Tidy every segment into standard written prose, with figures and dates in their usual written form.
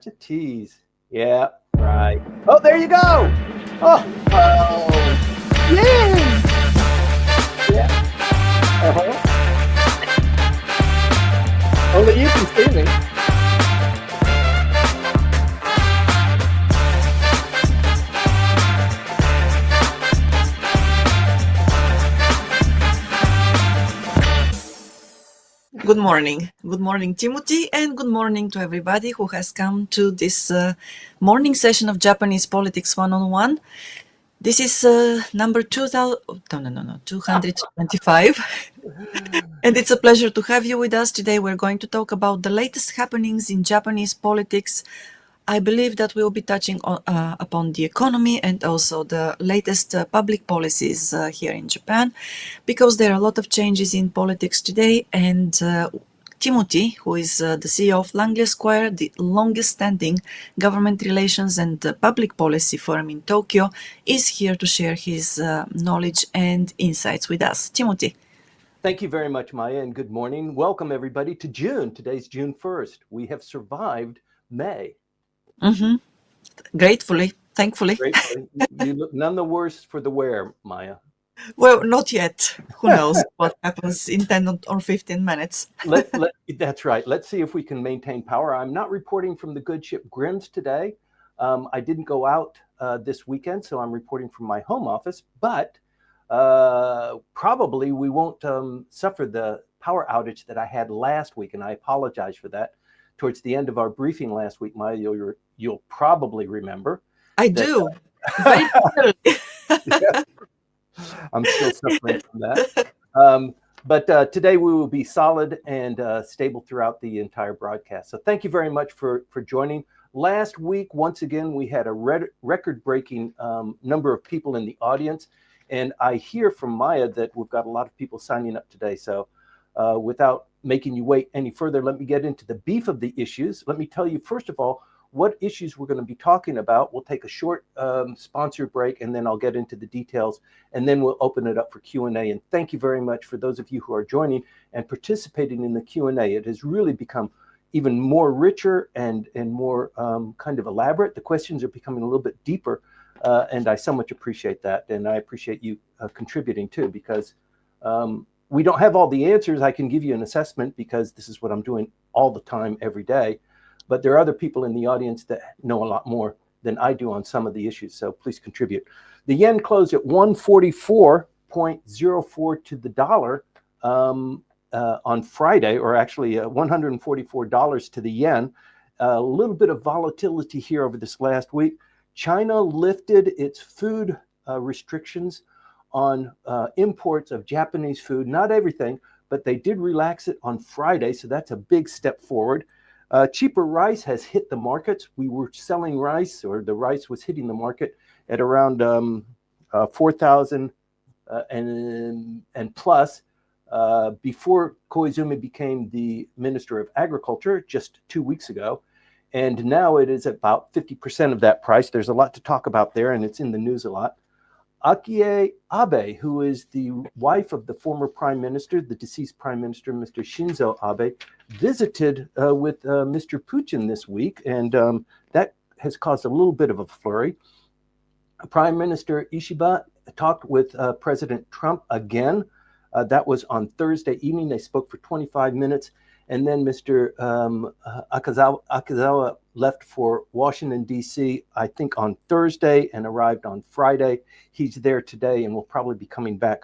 To tease. Yeah, right. Oh, there you go. Oh, yay. Yeah. Only you can see me. Good morning. Good morning, Timothy, and good morning to everybody who has come to this morning session of Japanese Politics One-on-One. This is number 225. And it's a pleasure to have you with us today. We're going to talk about the latest happenings in Japanese politics. I believe that we'll be touching upon the economy and also the latest public policies here in Japan, because there are a lot of changes in politics today. And Timothy, who is the CEO of Langley Square, the longest standing government relations and public policy firm in Tokyo, is here to share his knowledge and insights with us. Timothy. Thank you very much, Maya, and good morning. Welcome, everybody, to June. Today's June 1st. We have survived May. Mm-hmm. Gratefully, thankfully. Gratefully. You look none the worse for the wear, Maya. Well, not yet. Who knows what happens in 10 or 15 minutes. That's right. Let's see if we can maintain power. I'm not reporting from the good ship Grimm's today. I didn't go out this weekend, so I'm reporting from my home office, but probably we won't suffer the power outage that I had last week, and I apologize for that. Towards the end of our briefing last week, Maya, you'll probably remember. I do. Very clearly. Yeah. I'm still suffering from that. But today we will be solid and stable throughout the entire broadcast. So thank you very much for joining. Last week, once again, we had a record-breaking number of people in the audience. And I hear from Maya that we've got a lot of people signing up today. So without making you wait any further, let me get into the beef of the issues. Let me tell you, first of all, what issues we're going to be talking about. We'll take a short sponsor break, and then I'll get into the details, and then we'll open it up for Q&A. And thank you very much for those of you who are joining and participating in the Q&A. It has really become even more richer and more kind of elaborate. The questions are becoming a little bit deeper, and I so much appreciate that. And I appreciate you contributing too, because we don't have all the answers. I can give you an assessment because this is what I'm doing all the time, every day. But there are other people in the audience that know a lot more than I do on some of the issues. So please contribute. The yen closed at 144.04 to the dollar on Friday, or actually $144 to the yen. A little bit of volatility here over this last week. China lifted its food restrictions on imports of Japanese food. Not everything, but they did relax it on Friday. So that's a big step forward. Cheaper rice has hit the markets. We were selling rice, or the rice was hitting the market at around 4,000 and plus before Koizumi became the Minister of Agriculture just 2 weeks ago. And now it is about 50% of that price. There's a lot to talk about there, and it's in the news a lot. Akie Abe, who is the wife of the former prime minister, the deceased prime minister, Mr. Shinzo Abe, visited with Mr. Putin this week, and that has caused a little bit of a flurry. Prime Minister Ishiba talked with President Trump again. That was on Thursday evening. They spoke for 25 minutes, and then Mr. Akazawa left for Washington, D.C., I think on Thursday, and arrived on Friday. He's there today and will probably be coming back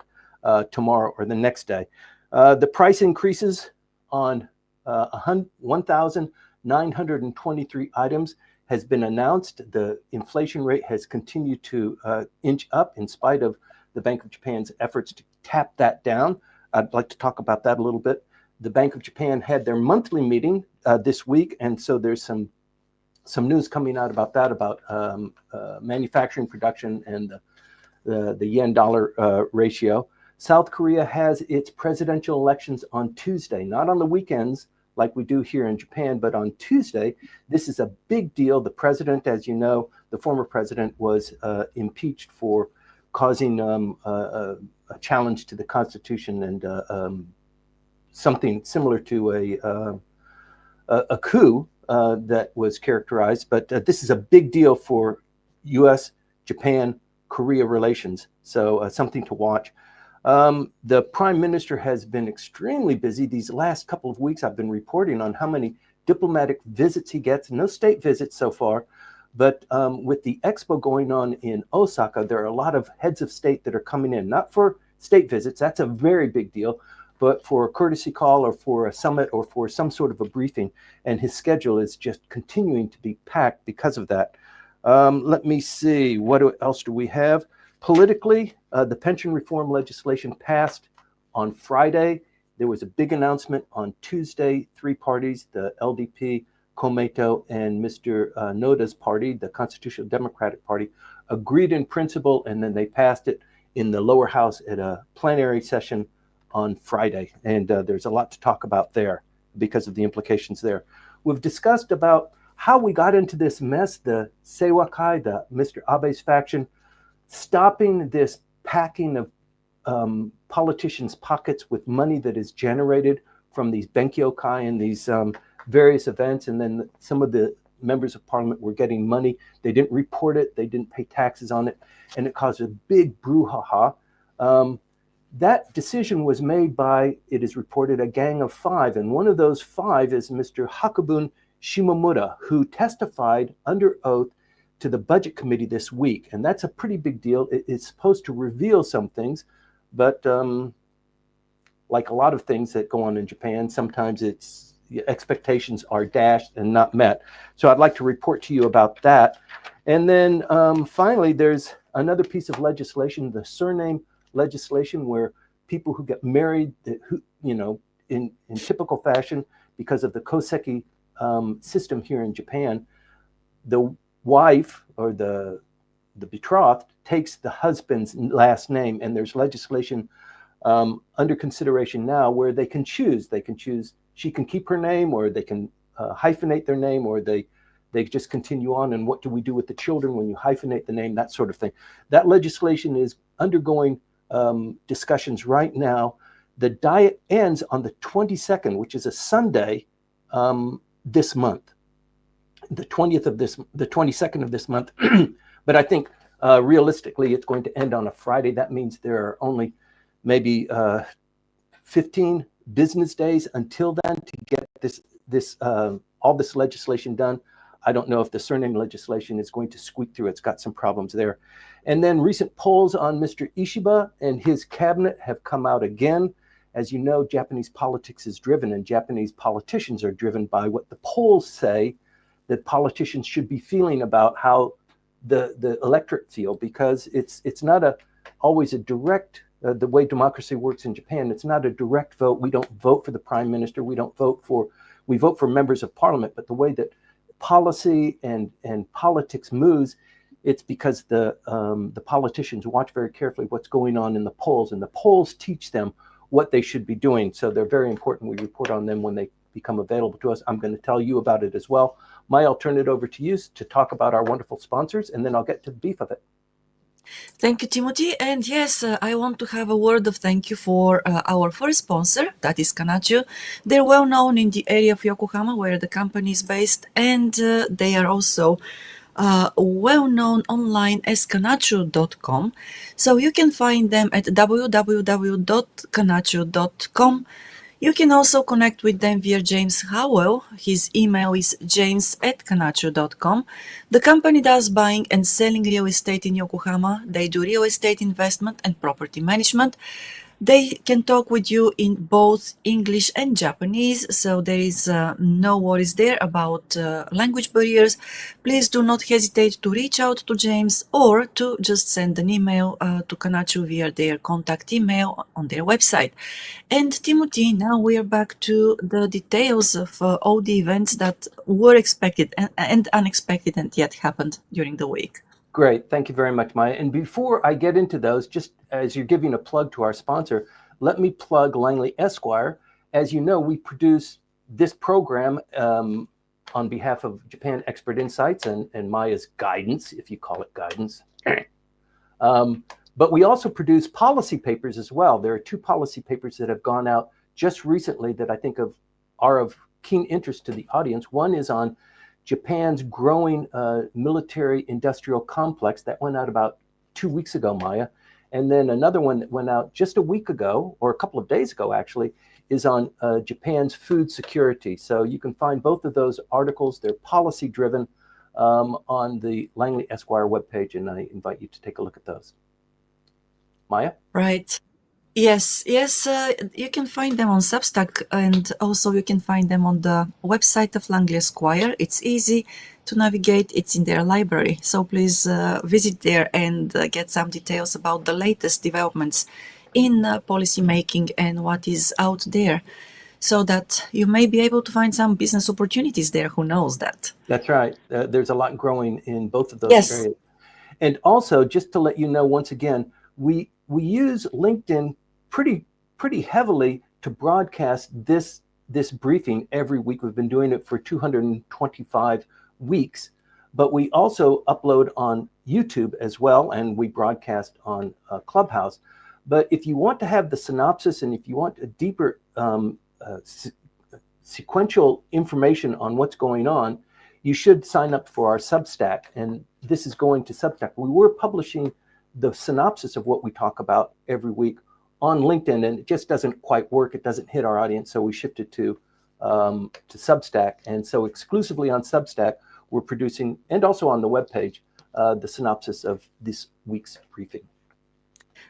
tomorrow or the next day. The price increases on 1,923 items has been announced. The inflation rate has continued to inch up in spite of the Bank of Japan's efforts to tap that down. I'd like to talk about that a little bit. The Bank of Japan had their monthly meeting this week, and so there's some news coming out about that, about manufacturing production and the yen-dollar ratio. South Korea has its presidential elections on Tuesday, not on the weekends like we do here in Japan, but on Tuesday. This is a big deal. The president, as you know, the former president, was impeached for causing a challenge to the Constitution and something similar to a coup that was characterized. But this is a big deal for U.S., Japan, Korea relations. So something to watch. The prime minister has been extremely busy. These last couple of weeks, I've been reporting on how many diplomatic visits he gets. No state visits so far. But with the expo going on in Osaka, there are a lot of heads of state that are coming in, not for state visits. That's a very big deal, but for a courtesy call or for a summit or for some sort of a briefing. And his schedule is just continuing to be packed because of that. Let me see. What else do we have? Politically, the pension reform legislation passed on Friday. There was a big announcement on Tuesday. Three parties, the LDP, Komeito, and Mr. Noda's party, the Constitutional Democratic Party, agreed in principle, and then they passed it in the lower house at a plenary session on Friday. And there's a lot to talk about there because of the implications there. We've discussed about how we got into this mess, the Seiwakai, the Mr. Abe's faction, stopping this packing of politicians' pockets with money that is generated from these Benkyokai and these various events. And then some of the members of parliament were getting money. They didn't report it. They didn't pay taxes on it. And it caused a big brouhaha. That decision was made by, it is reported, a gang of 5. And one of those 5 is Mr. Hakubun Shimomura, who testified under oath to the budget committee this week. And that's a pretty big deal. It's supposed to reveal some things, but like a lot of things that go on in Japan, sometimes expectations are dashed and not met. So I'd like to report to you about that. And then finally, there's another piece of legislation, the surname legislation, where people who get married, who, in typical fashion, because of the koseki system here in Japan, the wife or the betrothed takes the husband's last name, and there's legislation under consideration now where they can choose. She can keep her name, or they can hyphenate their name, or they just continue on. And what do we do with the children when you hyphenate the name? That sort of thing. That legislation is undergoing discussions right now. The diet ends on the 22nd, which is a Sunday this month. The 22nd of this month. But I think realistically, it's going to end on a Friday. That means there are only maybe 15 business days until then to get all this legislation done. I don't know if the surname legislation is going to squeak through. It's got some problems there. And then recent polls on Mr. Ishiba and his cabinet have come out again. As you know, Japanese politics is driven, and Japanese politicians are driven by what the polls say that politicians should be feeling about how the electorate feel, because it's not always a direct, the way democracy works in Japan, it's not a direct vote. We don't vote for the prime minister. We vote for members of parliament. But the way that policy and politics moves, it's because the politicians watch very carefully what's going on in the polls, and the polls teach them what they should be doing. So they're very important. We report on them when they become available to us. I'm going to tell you about it as well. Maya, I'll turn it over to you to talk about our wonderful sponsors, and then I'll get to the beef of it. Thank you, Timothy. And yes, I want to have a word of thank you for our first sponsor, that is Nagatachō. They're well known in the area of Yokohama, where the company is based, and they are also well known online as Nagatachō.com. So you can find them at www.nagatachō.com. You can also connect with them via James Howell. His email is james@nagatachō.com. The company does buying and selling real estate in Yokohama. They do real estate investment and property management. They can talk with you in both English and Japanese, so there is no worries there about language barriers. Please do not hesitate to reach out to James or to just send an email to Nagatachō via their contact email on their website. And Timothy, now we are back to the details of all the events that were expected and unexpected and yet happened during the week. Great. Thank you very much, Maya. And before I get into those, just as you're giving a plug to our sponsor, let me plug Langley Esquire. As you know, we produce this program on behalf of Japan Expert Insights and Maya's guidance, if you call it guidance. But we also produce policy papers as well. There are 2 policy papers that have gone out just recently that I think are of keen interest to the audience. One is on Japan's growing military-industrial complex that went out about 2 weeks ago, Maya. And then another one that went out just a week ago, or a couple of days ago, actually, is on Japan's food security. So you can find both of those articles. They're policy-driven on the Langley Esquire webpage, and I invite you to take a look at those. Maya? Right. Yes, you can find them on Substack, and also you can find them on the website of Langley Esquire. It's easy to navigate. It's in their library. So please visit there and get some details about the latest developments in policy making and what is out there, so that you may be able to find some business opportunities there. Who knows that? That's right. There's a lot growing in both of those Yes. areas. And also, just to let you know, once again, we use LinkedIn pretty heavily to broadcast this briefing every week. We've been doing it for 225 weeks, but we also upload on YouTube as well, and we broadcast on Clubhouse. But if you want to have the synopsis, and if you want a deeper sequential information on what's going on, you should sign up for our Substack. And this is going to Substack. We were publishing the synopsis of what we talk about every week on LinkedIn, and it just doesn't quite work. It doesn't hit our audience, so we shifted to Substack. And so exclusively on Substack, we're producing, and also on the webpage, the synopsis of this week's briefing.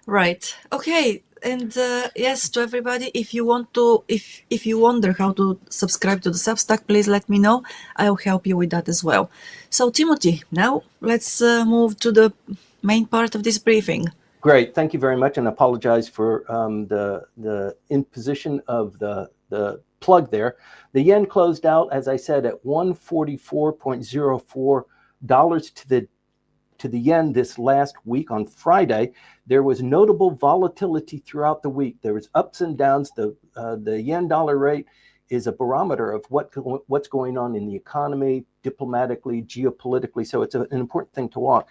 Right. Okay. And yes, to everybody, if you want to, if you wonder how to subscribe to the Substack, please let me know. I'll help you with that as well. So, Timothy, now let's move to the main part of this briefing. Great. Thank you very much, and apologize for the imposition of the plug there. The yen closed out, as I said, at $144.04 to the yen this last week on Friday. There was notable volatility throughout the week. There was ups and downs. The yen dollar rate is a barometer of what's going on in the economy, diplomatically, geopolitically. So it's an important thing to watch.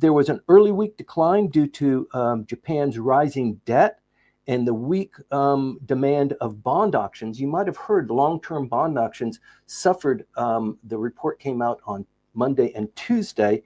There was an early week decline due to Japan's rising debt and the weak demand of bond auctions. You might have heard long-term bond auctions suffered. The report came out on Monday and Tuesday,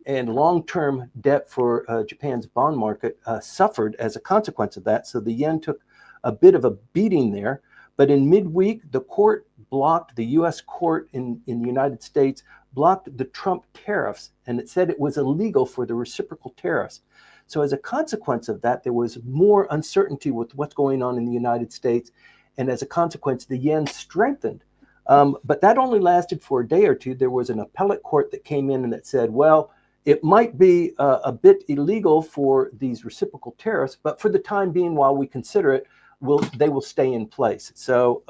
and long-term debt for Japan's bond market suffered as a consequence of that. So the yen took a bit of a beating there. But in midweek, the court blocked, the U.S. court in the United States blocked the Trump tariffs, and it said it was illegal for the reciprocal tariffs. So as a consequence of that, there was more uncertainty with what's going on in the United States, and as a consequence, the yen strengthened. But that only lasted for a day or two. There was an appellate court that came in and that said, well, it might be a bit illegal for these reciprocal tariffs, but for the time being, while we consider it, they will stay in place. So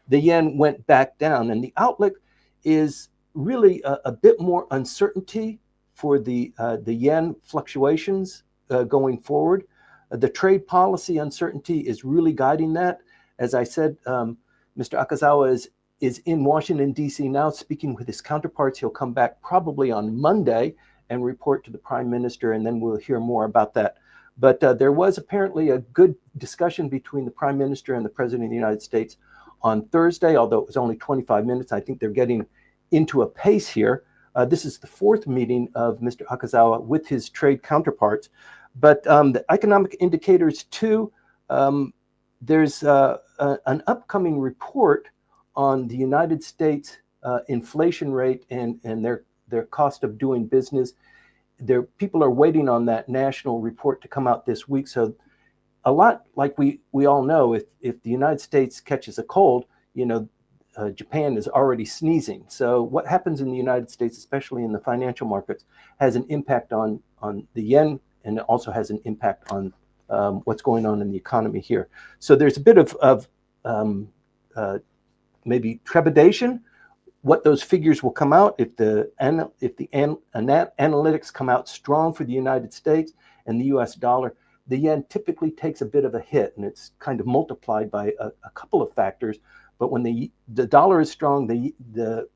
the yen went back down, and the outlook is really a bit more uncertainty for the yen fluctuations going forward. The trade policy uncertainty is really guiding that. As I said, Mr. Akazawa is in Washington, D.C. now, speaking with his counterparts. He'll come back probably on Monday and report to the Prime Minister, and then we'll hear more about that. But there was apparently a good discussion between the Prime Minister and the President of the United States on Thursday, although it was only 25 minutes. I think they're getting into a pace here. This is the fourth meeting of Mr. Akazawa with his trade counterparts. But the economic indicators, too, there's an upcoming report on the United States inflation rate and their cost of doing business. People are waiting on that national report to come out this week. So a lot, like we all know, if the United States catches a cold, Japan is already sneezing. So what happens in the United States, especially in the financial markets, has an impact on the yen, and it also has an impact on what's going on in the economy here. So there's a bit of maybe trepidation what those figures will come out. If the analytics come out strong for the United States and the U.S. dollar, the yen typically takes a bit of a hit, and it's kind of multiplied by a couple of factors. But when the dollar is strong, the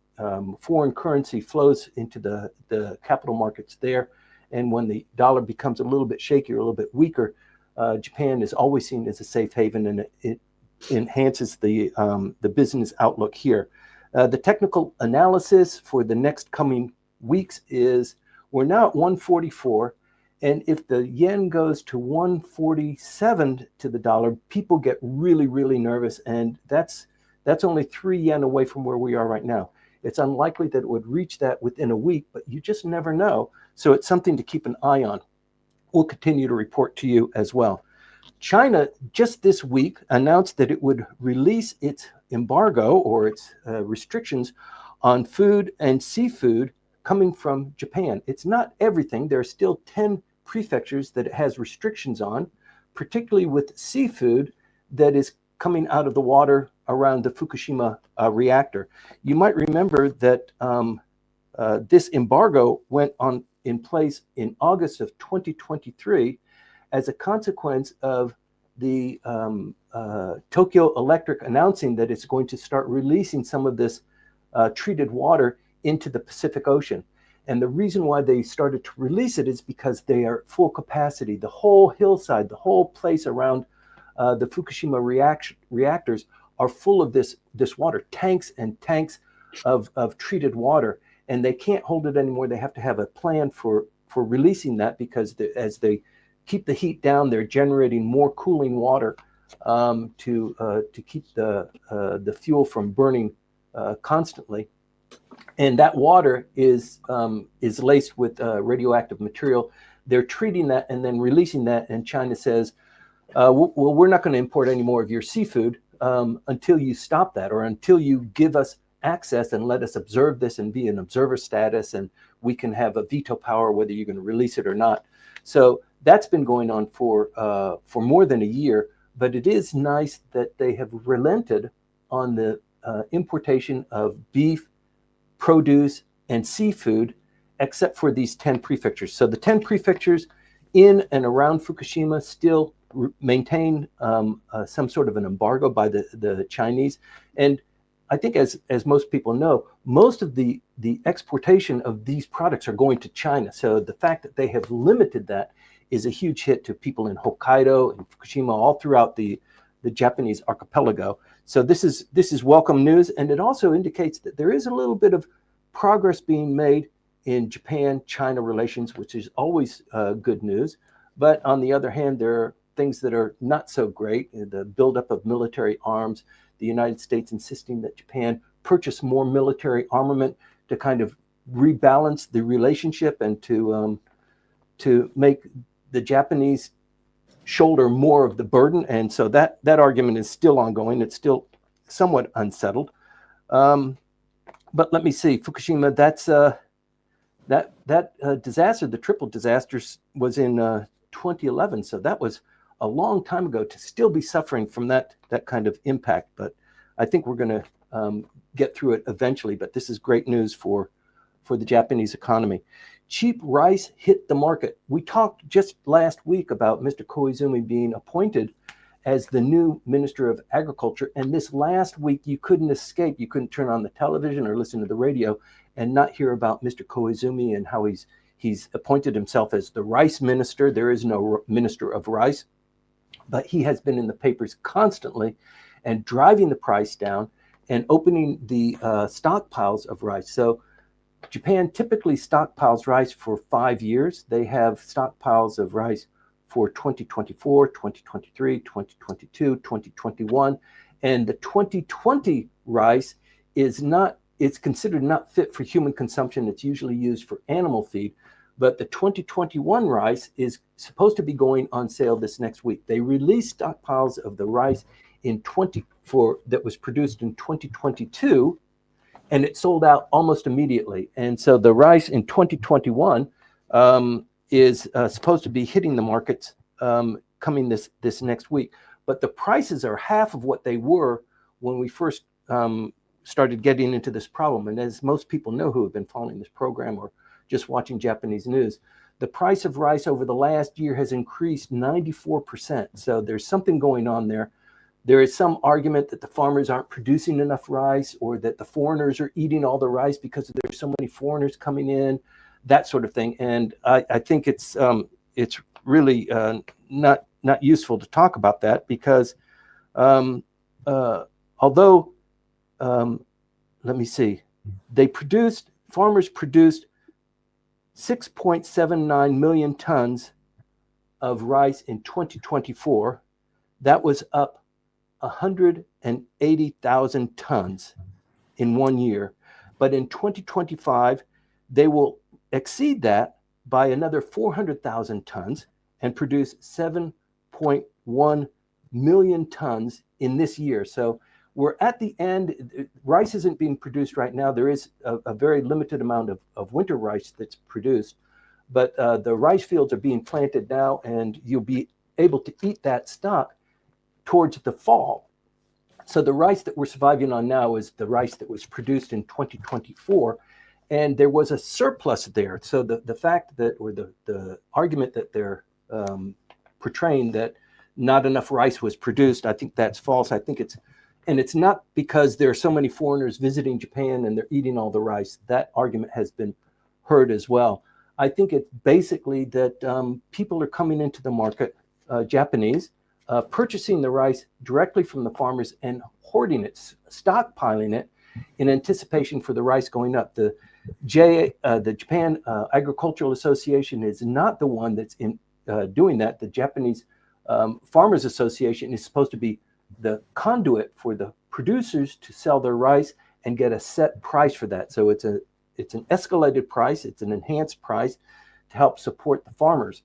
foreign currency flows into the capital markets there. And when the dollar becomes a little bit shaky or a little bit weaker, Japan is always seen as a safe haven, and it enhances the business outlook here. The technical analysis for the next coming weeks is we're now at 144, and if the yen goes to 147 to the dollar, people get really, really nervous, and that's only 3 yen away from where we are right now. It's unlikely that it would reach that within a week, but you just never know. So it's something to keep an eye on. We'll continue to report to you as well. China just this week announced that it would release its embargo or its restrictions on food and seafood coming from Japan. It's not everything. There are still 10 prefectures that it has restrictions on, particularly with seafood that is coming out of the water around the Fukushima reactor. You might remember that this embargo went on in place in August of 2023 as a consequence of the Tokyo Electric announcing that it's going to start releasing some of this treated water into the Pacific Ocean. And the reason why they started to release it is because they are at full capacity. The whole hillside, the whole place around the Fukushima reactors are full of this water, tanks and tanks of treated water. And they can't hold it anymore. They have to have a plan for releasing that because as they keep the heat down, they're generating more cooling water to keep the fuel from burning constantly. And that water is laced with radioactive material. They're treating that and then releasing that. And China says, well, we're not going to import any more of your seafood until you stop that, or until you give us access and let us observe this and be an observer status, and we can have a veto power whether you're going to release it or not. So that's been going on for more than a year. But it is nice that they have relented on the importation of beef, produce, and seafood, except for these 10 prefectures. So the 10 prefectures in and around Fukushima still maintain some sort of an embargo by the Chinese. And I think as most people know, most of the exportation of these products are going to China. So the fact that they have limited that is a huge hit to people in Hokkaido and Fukushima, all throughout the Japanese archipelago. So this is welcome news, and it also indicates that there is a little bit of progress being made in Japan-China relations, which is always good news. But on the other hand, there are things that are not so great. The buildup of military arms, the United States insisting that Japan purchase more military armament to kind of rebalance the relationship and to make the Japanese shoulder more of the burden. And so that argument is still ongoing. It's still somewhat unsettled. But let me see, Fukushima, that disaster, the triple disasters, was in 2011. So that was a long time ago to still be suffering from that kind of impact. But I think we're going to get through it eventually. But this is great news for the Japanese economy. Cheap rice hit the market. We talked just last week about Mr. Koizumi being appointed as the new Minister of Agriculture. And this last week, you couldn't escape. You couldn't turn on the television or listen to the radio and not hear about Mr. Koizumi and how he's appointed himself as the rice minister. There is no minister of rice, but he has been in the papers constantly and driving the price down and opening the stockpiles of rice. So Japan typically stockpiles rice for 5 years. They have stockpiles of rice for 2024, 2023, 2022, 2021. And the 2020 rice it's considered not fit for human consumption. It's usually used for animal feed. But the 2021 rice is supposed to be going on sale this next week. They released stockpiles of the rice that was produced in 2022, and it sold out almost immediately. And so the rice in 2021 is supposed to be hitting the markets coming this next week. But the prices are half of what they were when we first started getting into this problem. And as most people know who have been following this program or just watching Japanese news, the price of rice over the last year has increased 94%. So there's something going on there. There is some argument that the farmers aren't producing enough rice, or that the foreigners are eating all the rice because there's so many foreigners coming in, that sort of thing. And I think it's really not useful to talk about that, because although, let me see, farmers produced 6.79 million tons of rice in 2024. That was up 180,000 tons in 1 year. But in 2025, they will exceed that by another 400,000 tons and produce 7.1 million tons in this year. So we're at the end. Rice isn't being produced right now. There is a very limited amount of winter rice that's produced, but the rice fields are being planted now, and you'll be able to eat that stock towards the fall. So the rice that we're surviving on now is the rice that was produced in 2024, and there was a surplus there. So the fact that, or the argument that they're portraying that not enough rice was produced, I think that's false. I think it's not because there are so many foreigners visiting Japan and they're eating all the rice. That argument has been heard as well. I think it's basically that people are coming into the market, Japanese, purchasing the rice directly from the farmers and hoarding it, stockpiling it in anticipation for the rice going up. The Japan Agricultural Association is not the one that's doing that. The Japanese Farmers Association is supposed to be the conduit for the producers to sell their rice and get a set price for that. So it's an escalated price, it's an enhanced price to help support the farmers.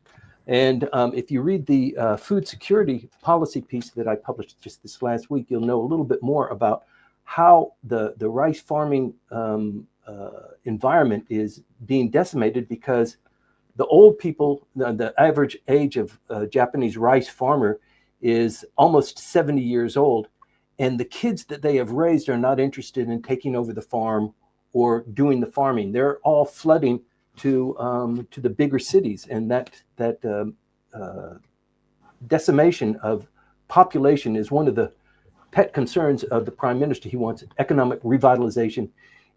And if you read the food security policy piece that I published just this last week, you'll know a little bit more about how the rice farming environment is being decimated, because the old people, the average age of a Japanese rice farmer is almost 70 years old, and the kids that they have raised are not interested in taking over the farm or doing the farming. They're all flooding to the bigger cities, and that decimation of population is one of the pet concerns of the Prime Minister. He wants economic revitalization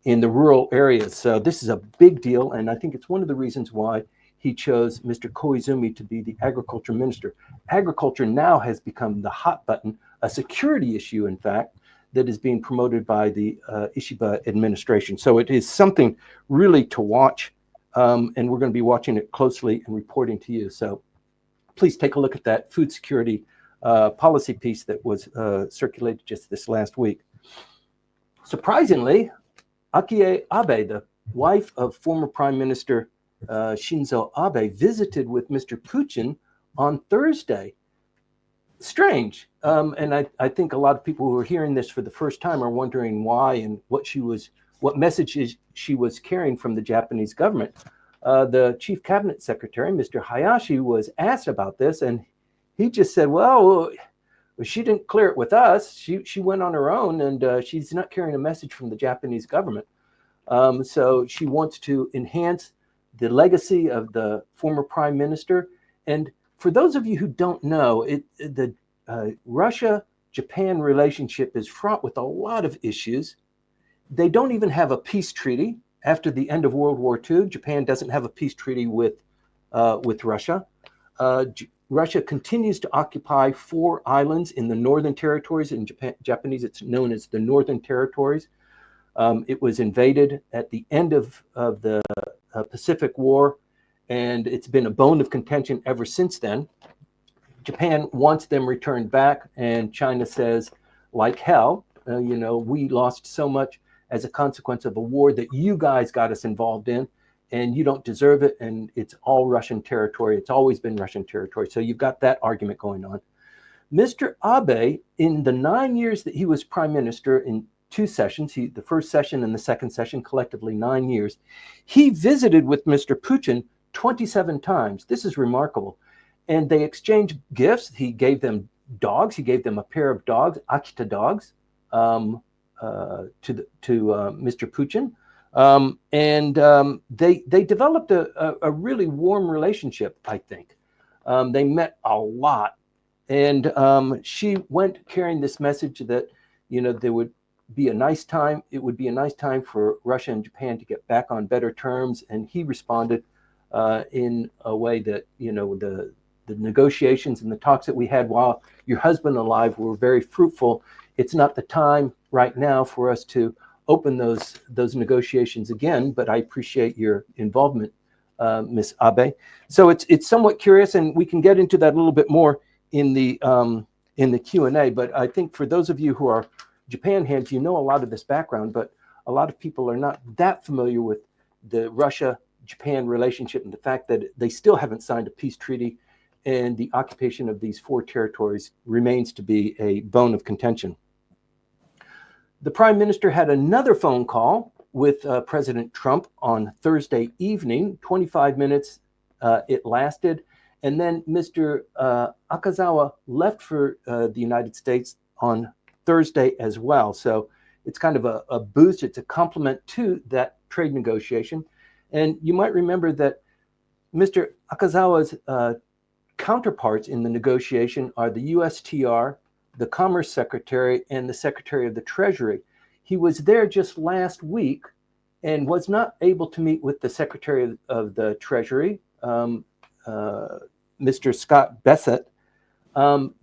in the rural areas. So this is a big deal, and I think it's one of the reasons why he chose Mr. Koizumi to be the agriculture minister. Agriculture now has become the hot button, a security issue, in fact, that is being promoted by the Ishiba administration. So it is something really to watch, and we're going to be watching it closely and reporting to you. So please take a look at that food security policy piece that was circulated just this last week. Surprisingly, Akie Abe, the wife of former Prime Minister Shinzo Abe, visited with Mr. Putin on Thursday. Strange. And I think a lot of people who are hearing this for the first time are wondering why and what messages she was carrying from the Japanese government. The chief cabinet secretary, Mr. Hayashi, was asked about this, and he just said, well, she didn't clear it with us. She went on her own, and she's not carrying a message from the Japanese government. So she wants to enhance the legacy of the former prime minister. And for those of you who don't know, the Russia-Japan relationship is fraught with a lot of issues. They don't even have a peace treaty. After the end of World War II, Japan doesn't have a peace treaty with Russia. Russia continues to occupy 4 islands in the Northern Territories. In Japanese, it's known as the Northern Territories. It was invaded at the end of the Pacific War, and it's been a bone of contention ever since then. Japan wants them returned back, and China says, like hell, we lost so much as a consequence of a war that you guys got us involved in, and you don't deserve it, and it's all Russian territory. It's always been Russian territory. So you've got that argument going on. Mr. Abe, in the 9 years that he was prime minister, in 2 sessions, the first session and the second session, collectively 9 years, he visited with Mr. Putin 27 times. This is remarkable. And they exchanged gifts. He gave them dogs. He gave them a pair of dogs, Akita dogs, to Mr. Putin. They developed a really warm relationship, I think. They met a lot. And she went carrying this message that, there would be a nice time. It would be a nice time for Russia and Japan to get back on better terms. And he responded in a way that, the negotiations and the talks that we had while your husband alive were very fruitful it's not the time right now for us to open those negotiations again, but I appreciate your involvement, Ms. Abe. So it's somewhat curious, and we can get into that a little bit more in the Q&A. But I think for those of you who are Japan heads, you know a lot of this background, but a lot of people are not that familiar with the Russia-Japan relationship and the fact that they still haven't signed a peace treaty, and the occupation of these 4 territories remains to be a bone of contention. The Prime Minister had another phone call with President Trump on Thursday evening, 25 minutes it lasted, and then Mr. Akazawa left for the United States on Thursday as well. So it's kind of a boost, it's a complement to that trade negotiation. And you might remember that Mr. Akazawa's counterparts in the negotiation are the USTR, the Commerce Secretary, and the Secretary of the Treasury. He was there just last week and was not able to meet with the Secretary of the Treasury, Mr. Scott Bessent,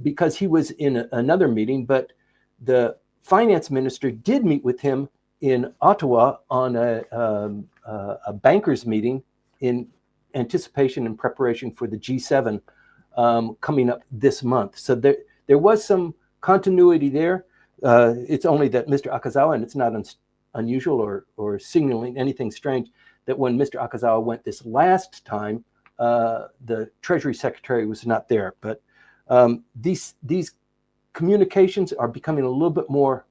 because he was in another meeting, but the Finance Minister did meet with him in Ottawa on a bankers meeting in anticipation and preparation for the G7 coming up this month. So there was some continuity there. It's only that Mr. Akazawa, and it's not unusual or signaling anything strange, that when Mr. Akazawa went this last time, the Treasury Secretary was not there. But these communications are becoming a little bit more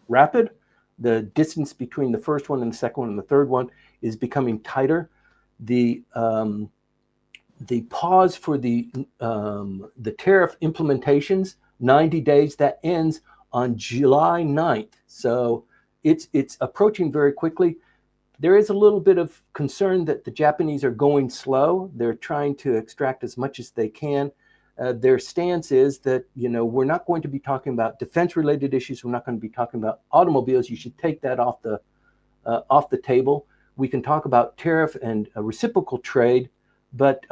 rapid. The distance between the first one and the second one and the third one is becoming tighter. The pause for the tariff implementations, 90 days, that ends on July 9th. So it's approaching very quickly. There is a little bit of concern that the Japanese are going slow. They're trying to extract as much as they can. Their stance is that, we're not going to be talking about defense-related issues. We're not going to be talking about automobiles. You should take that off the table. We can talk about tariff and reciprocal trade, but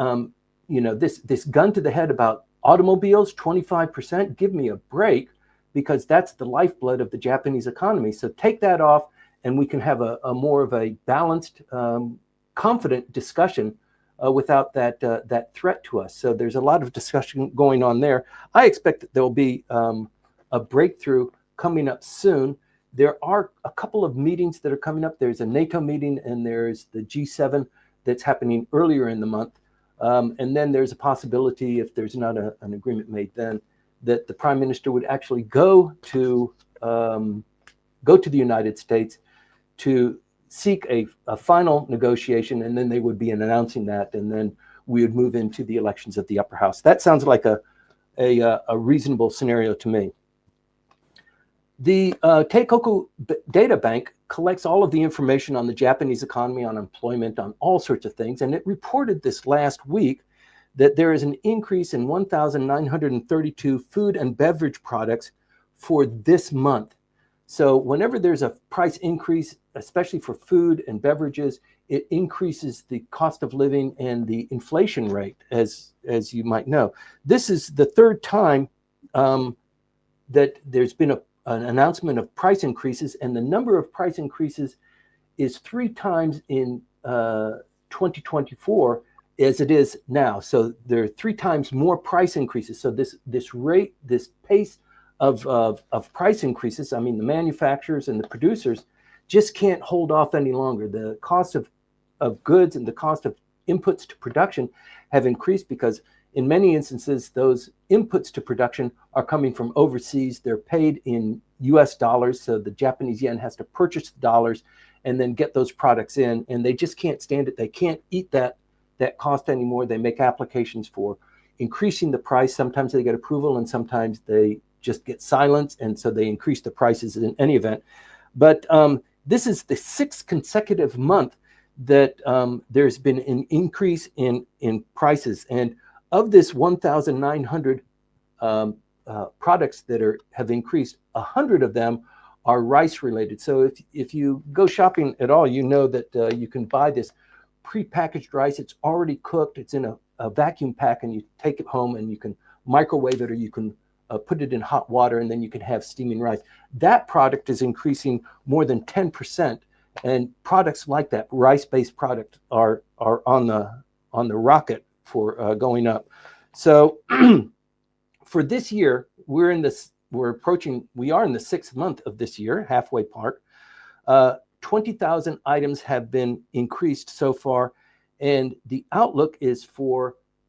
this gun to the head about automobiles, 25%, give me a break, because that's the lifeblood of the Japanese economy. So take that off, and we can have a more of a balanced, confident discussion without that threat to us. So there's a lot of discussion going on there. I expect that there'll be a breakthrough coming up soon. There are a couple of meetings that are coming up. There's a NATO meeting, and there's the G7 that's happening earlier in the month. And then there's a possibility, if there's not an agreement made then, that the Prime Minister would actually go to the United States to seek a final negotiation, and then they would be announcing that, and then we would move into the elections of the upper house. That sounds like a reasonable scenario to me. The Teikoku Data Bank collects all of the information on the Japanese economy, on employment, on all sorts of things, and it reported this last week that there is an increase in 1,932 food and beverage products for this month. So whenever there's a price increase, especially for food and beverages, it increases the cost of living and the inflation rate, as you might know. This is the third time that there's been an announcement of price increases, and the number of price increases is 3 times in 2024 as it is now. So there are 3 times more price increases. So this rate, this pace of price increases, I mean, the manufacturers and the producers just can't hold off any longer. The cost of goods and the cost of inputs to production have increased because in many instances, those inputs to production are coming from overseas. They're paid in US dollars, so the Japanese yen has to purchase the dollars and then get those products in, and they just can't stand it. They can't eat that cost anymore. They make applications for increasing the price. Sometimes they get approval, and sometimes they just get silence, and so they increase the prices in any event. But this is the 6th consecutive month that there's been an increase in prices. And of this 1,900 products that have increased, 100 of them are rice related. So if you go shopping at all, you know that you can buy this prepackaged rice. It's already cooked. It's in a vacuum pack, and you take it home and you can microwave it, or you can put it in hot water, and then you can have steaming rice. That product is increasing more than 10%. And products like that, rice-based products, are on the rocket for going up. So for this year, we are in the 6th month of this year, halfway part. 20,000 items have been increased so far. And the outlook is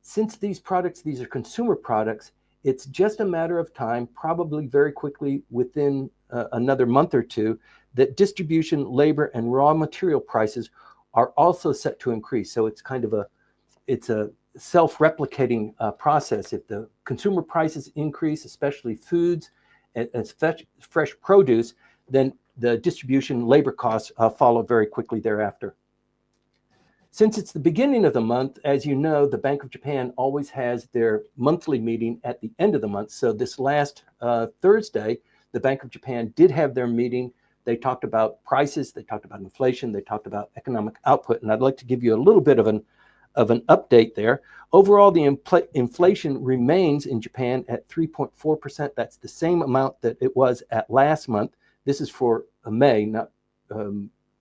since these are consumer products, it's just a matter of time, probably very quickly within another month or two, that distribution, labor, and raw material prices are also set to increase. So it's kind of a self-replicating process. If the consumer prices increase, especially foods and fresh produce, then the distribution labor costs follow very quickly thereafter. Since it's the beginning of the month, as you know, the Bank of Japan always has their monthly meeting at the end of the month. So this last Thursday, the Bank of Japan did have their meeting. They talked about prices, they talked about inflation, they talked about economic output, and I'd like to give you a little bit of an update there. Overall, the inflation remains in Japan at 3.4%. That's the same amount that it was at last month. This is for May, not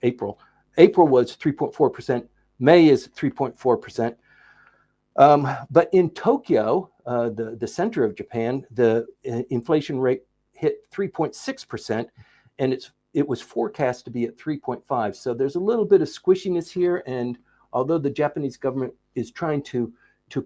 April. April was 3.4%. May is 3.4%. But in Tokyo, the center of Japan, the inflation rate hit 3.6%, and it was forecast to be at 3.5. So there's a little bit of squishiness here. And although the Japanese government is trying to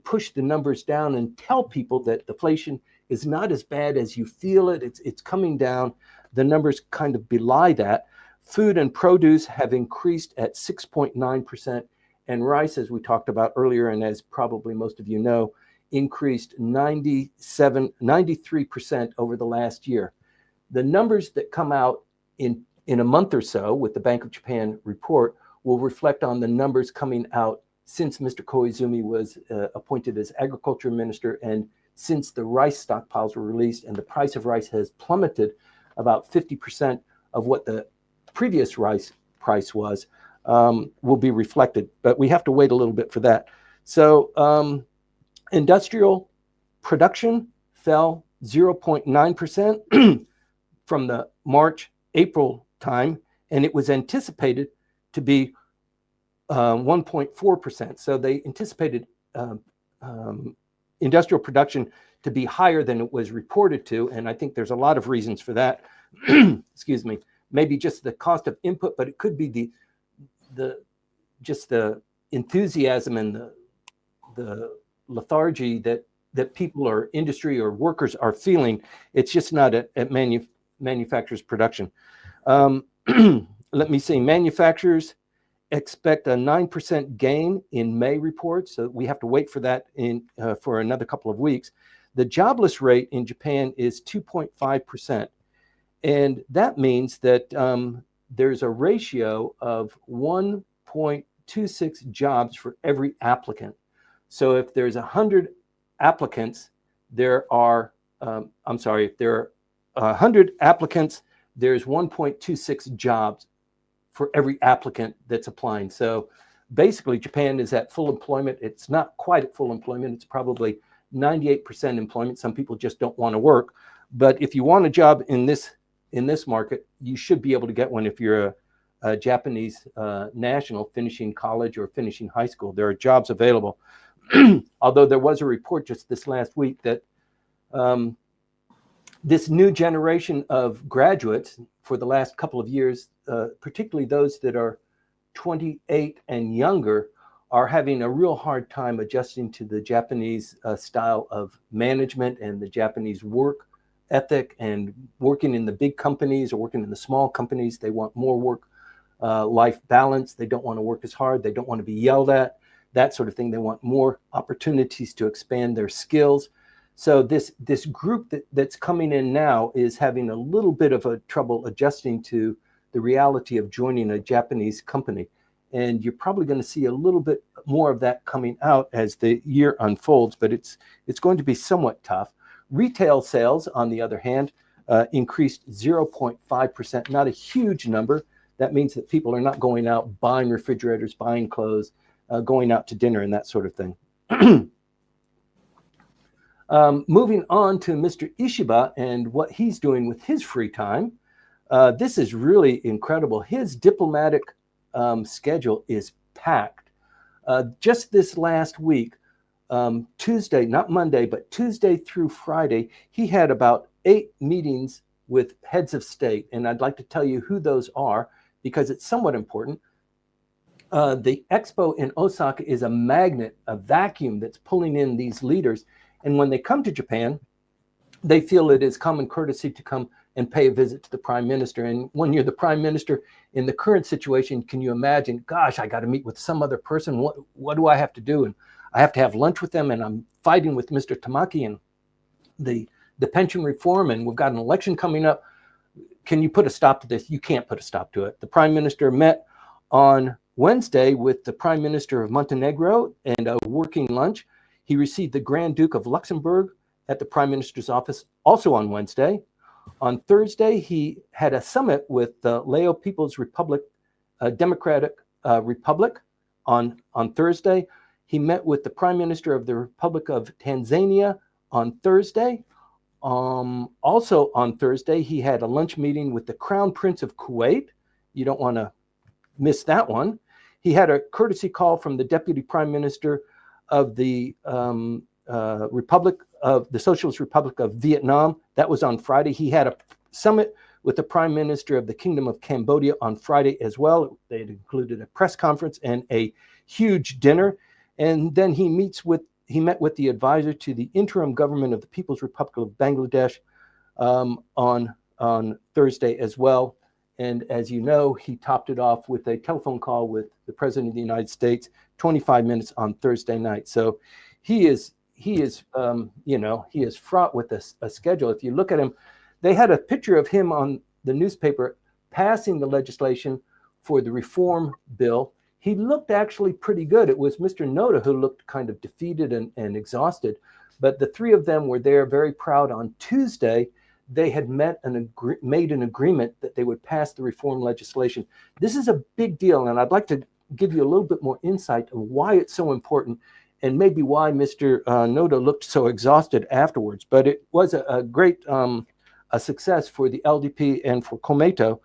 push the numbers down and tell people that inflation is not as bad as you feel it, it's coming down, the numbers kind of belie that. Food and produce have increased at 6.9%, and rice, as we talked about earlier, and as probably most of you know, increased 93% over the last year. The numbers that come out in a month or so with the Bank of Japan report will reflect on the numbers coming out since Mr. Koizumi was appointed as agriculture minister, and since the rice stockpiles were released and the price of rice has plummeted about 50% of what the previous rice price was, will be reflected. But we have to wait a little bit for that. So industrial production fell 0.9% from the March-April time, and it was anticipated to be 1.4%. So they anticipated industrial production to be higher than it was reported to, and I think there's a lot of reasons for that. Excuse me. Maybe just the cost of input, but it could be just the enthusiasm and the lethargy that people or industry or workers are feeling. It's just not at manufacturers' production. Let me see. Manufacturers expect a 9% gain in May report, so we have to wait for that for another couple of weeks. The jobless rate in Japan is 2.5%, and that means that there's a ratio of 1.26 jobs for every applicant. So if there's 100 applicants, if there are 100 applicants, there's 1.26 jobs for every applicant that's applying. So basically, Japan is at full employment. It's not quite at full employment. It's probably 98% employment. Some people just don't want to work. But if you want a job in this market, you should be able to get one if you're a Japanese national finishing college or finishing high school. There are jobs available. Although there was a report just this last week that this new generation of graduates for the last couple of years, particularly those that are 28 and younger, are having a real hard time adjusting to the Japanese style of management and the Japanese work ethic, and working in the big companies or working in the small companies. They want more work-life balance. They don't want to work as hard. They don't want to be yelled at, that sort of thing. They want more opportunities to expand their skills. So this group that's coming in now is having a little bit of a trouble adjusting to the reality of joining a Japanese company. And you're probably going to see a little bit more of that coming out as the year unfolds, but it's going to be somewhat tough. Retail sales, on the other hand, increased 0.5%, not a huge number. That means that people are not going out buying refrigerators, buying clothes, going out to dinner and that sort of thing. Moving on to Mr. Ishiba and what he's doing with his free time. This is really incredible. His diplomatic schedule is packed. Just this last week, Tuesday, not Monday, but Tuesday through Friday, he had about 8 meetings with heads of state. And I'd like to tell you who those are because it's somewhat important. The expo in Osaka is a magnet, a vacuum that's pulling in these leaders. And when they come to Japan, they feel it is common courtesy to come and pay a visit to the prime minister. And when you're the prime minister in the current situation, can you imagine, gosh, I got to meet with some other person. What do I have to do? And I have to have lunch with them. And I'm fighting with Mr. Tamaki and the pension reform. And we've got an election coming up. Can you put a stop to this? You can't put a stop to it. The prime minister met on Wednesday with the prime minister of Montenegro and a working lunch. He received the Grand Duke of Luxembourg at the prime minister's office also on Wednesday. On Thursday, he had a summit with the Lao People's Republic, Democratic Republic on Thursday. He met with the prime minister of the Republic of Tanzania on Thursday. Also on Thursday, he had a lunch meeting with the Crown Prince of Kuwait. You don't want to miss that one. He had a courtesy call from the deputy prime minister of the Republic of the Socialist Republic of Vietnam. That was on Friday. He had a summit with the prime minister of the Kingdom of Cambodia on Friday as well. They had included a press conference and a huge dinner. And then he met with the advisor to the interim government of the People's Republic of Bangladesh on Thursday as well. And as you know, he topped it off with a telephone call with the President of the United States, 25 minutes on Thursday night. So he is fraught with a schedule. If you look at him, they had a picture of him on the newspaper passing the legislation for the reform bill. He looked actually pretty good. It was Mr. Noda who looked kind of defeated and exhausted. But the three of them were there very proud. On Tuesday, they had made an agreement that they would pass the reform legislation. This is a big deal, and I'd like to give you a little bit more insight on why it's so important and maybe why Mr. Noda looked so exhausted afterwards. But it was a great a success for the LDP and for Komeito,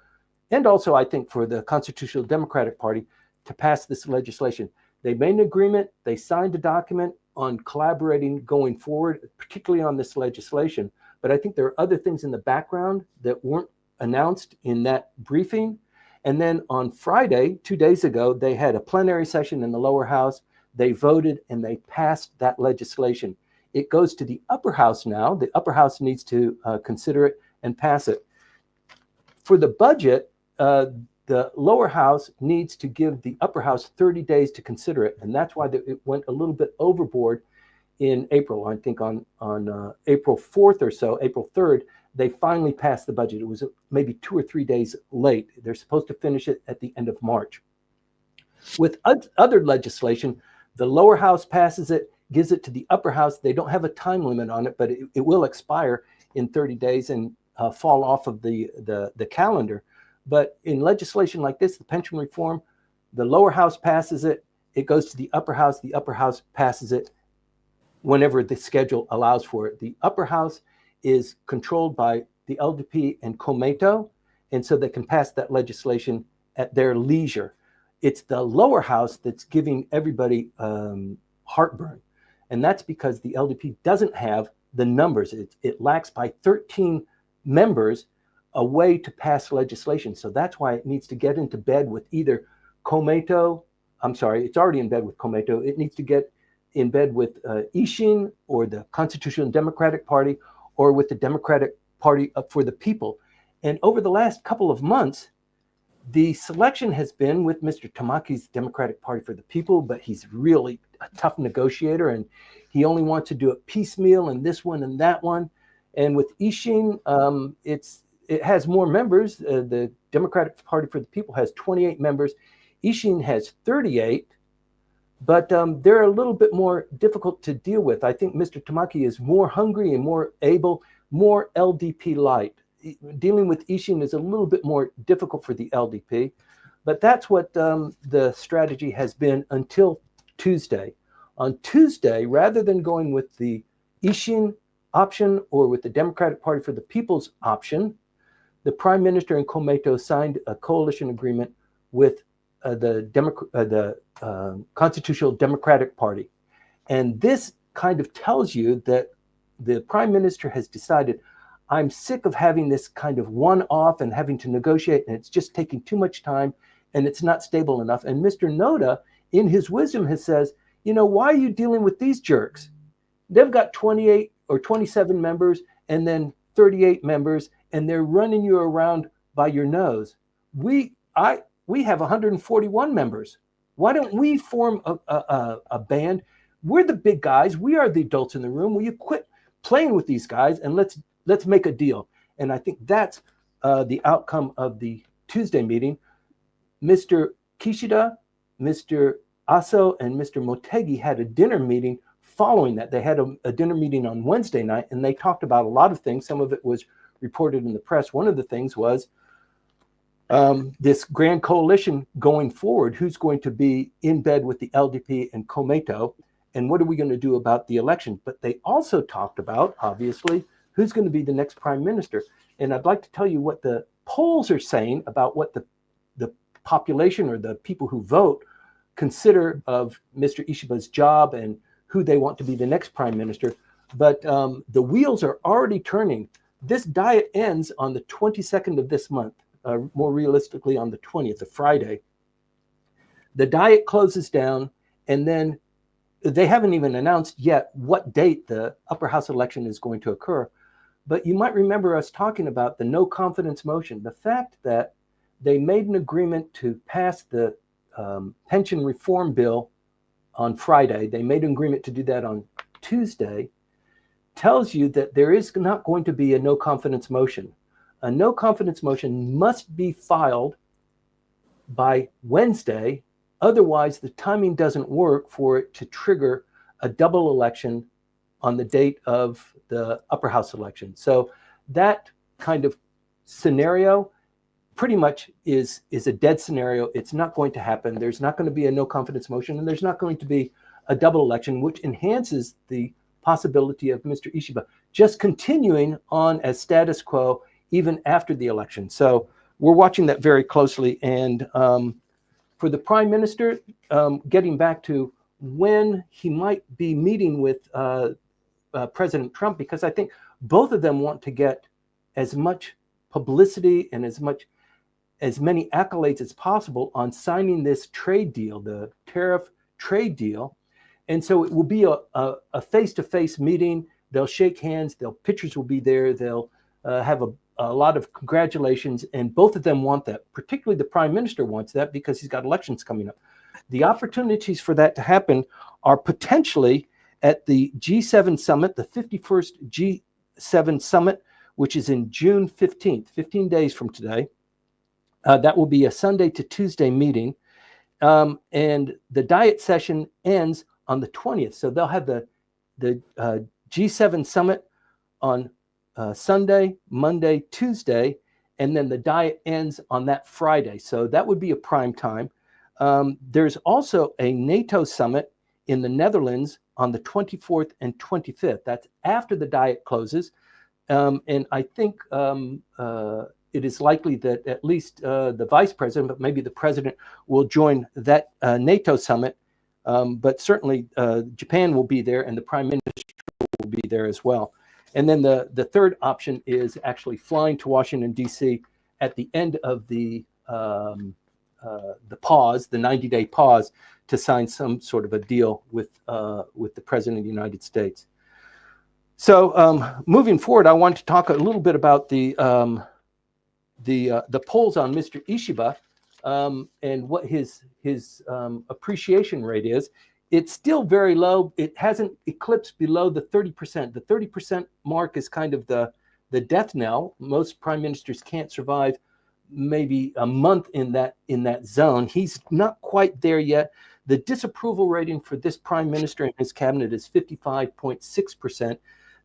and also I think for the Constitutional Democratic Party to pass this legislation. They made an agreement, they signed a document on collaborating going forward, particularly on this legislation. But I think there are other things in the background that weren't announced in that briefing. And then on Friday, 2 days ago, they had a plenary session in the lower house. They voted and they passed that legislation. It goes to the upper house now. The upper house needs to consider it and pass it. For the budget, the lower house needs to give the upper house 30 days to consider it. And that's why it went a little bit overboard in April. I think on April 4th or so, April 3rd, they finally passed the budget. It was maybe 2 or 3 days late. They're supposed to finish it at the end of March. With other legislation, the lower house passes it, gives it to the upper house. They don't have a time limit on it, but it will expire in 30 days and fall off of the calendar. But in legislation like this, the pension reform, the lower house passes it, it goes to the upper house passes it whenever the schedule allows for it. The upper house is controlled by the LDP and Komeito, and so they can pass that legislation at their leisure. It's the lower house that's giving everybody heartburn, and that's because the LDP doesn't have the numbers. It lacks by 13 members a way to pass legislation. So that's why it needs to get into bed with either Komeito. I'm sorry, it's already in bed with Komeito. It needs to get in bed with Ishin or the Constitutional Democratic Party or with the Democratic Party for the People. And over the last couple of months, the selection has been with Mr. Tamaki's Democratic Party for the People, but he's really a tough negotiator and he only wants to do it piecemeal and this one and that one. And with Ishin, it has more members. The Democratic Party for the People has 28 members. Ishin has 38, but they're a little bit more difficult to deal with. I think Mr. Tamaki is more hungry and more able, more LDP light. Dealing with Ishin is a little bit more difficult for the LDP, but that's what the strategy has been until Tuesday. On Tuesday, rather than going with the Ishin option or with the Democratic Party for the People's option, the Prime Minister and Komeito signed a coalition agreement with the Constitutional Democratic Party. And this kind of tells you that the Prime Minister has decided, I'm sick of having this kind of one-off and having to negotiate, and it's just taking too much time, and it's not stable enough. And Mr. Noda, in his wisdom, has says, why are you dealing with these jerks? They've got 28 or 27 members and then 38 members, and they're running you around by your nose. We have 141 members. Why don't we form a band? We're the big guys. We are the adults in the room. Will you quit playing with these guys and let's make a deal? And I think that's the outcome of the Tuesday meeting. Mr. Kishida, Mr. Aso, and Mr. Motegi had a dinner meeting following that. They had a dinner meeting on Wednesday night, and they talked about a lot of things. Some of it was reported in the press. One of the things was this grand coalition going forward, who's going to be in bed with the LDP and Komeito, and what are we going to do about the election? But they also talked about, obviously, who's going to be the next prime minister. And I'd like to tell you what the polls are saying about what the population or the people who vote consider of Mr. Ishiba's job and who they want to be the next prime minister. But the wheels are already turning. This diet ends on the 22nd of this month, more realistically on the 20th, of Friday. The diet closes down, and then they haven't even announced yet what date the upper house election is going to occur. But you might remember us talking about the no confidence motion, the fact that they made an agreement to pass the pension reform bill on Friday. They made an agreement to do that on Tuesday. Tells you that there is not going to be a no confidence motion. A no confidence motion must be filed by Wednesday. Otherwise, the timing doesn't work for it to trigger a double election on the date of the upper house election. So that kind of scenario pretty much is a dead scenario. It's not going to happen. There's not going to be a no confidence motion, and there's not going to be a double election, which enhances the possibility of Mr. Ishiba just continuing on as status quo even after the election. So we're watching that very closely. And for the prime minister, getting back to when he might be meeting with President Trump, because I think both of them want to get as much publicity and as many accolades as possible on signing this trade deal, the tariff trade deal. And so it will be a face-to-face meeting. They'll shake hands. Pictures will be there. They'll have a lot of congratulations. And both of them want that. Particularly the prime minister wants that because he's got elections coming up. The opportunities for that to happen are potentially at the G7 summit, the 51st G7 summit, which is in June 15th, 15 days from today. That will be a Sunday to Tuesday meeting. And the diet session ends on the 20th. So they'll have the G7 summit on Sunday, Monday, Tuesday, and then the diet ends on that Friday. So that would be a prime time. There's also a NATO summit in the Netherlands on the 24th and 25th. That's after the diet closes. And I think it is likely that at least the vice president, but maybe the president, will join that NATO summit. But certainly Japan will be there, and the prime minister will be there as well. And then the third option is actually flying to Washington, D.C. at the end of the pause, the 90-day pause, to sign some sort of a deal with the president of the United States. So moving forward, I want to talk a little bit about the polls on Mr. Ishiba and what his appreciation rate is. It's still very low. It hasn't eclipsed below the 30%. The 30% mark is kind of the death knell. Most prime ministers can't survive maybe a month in that zone. He's not quite there yet. The disapproval rating for this prime minister and his cabinet is 55.6%.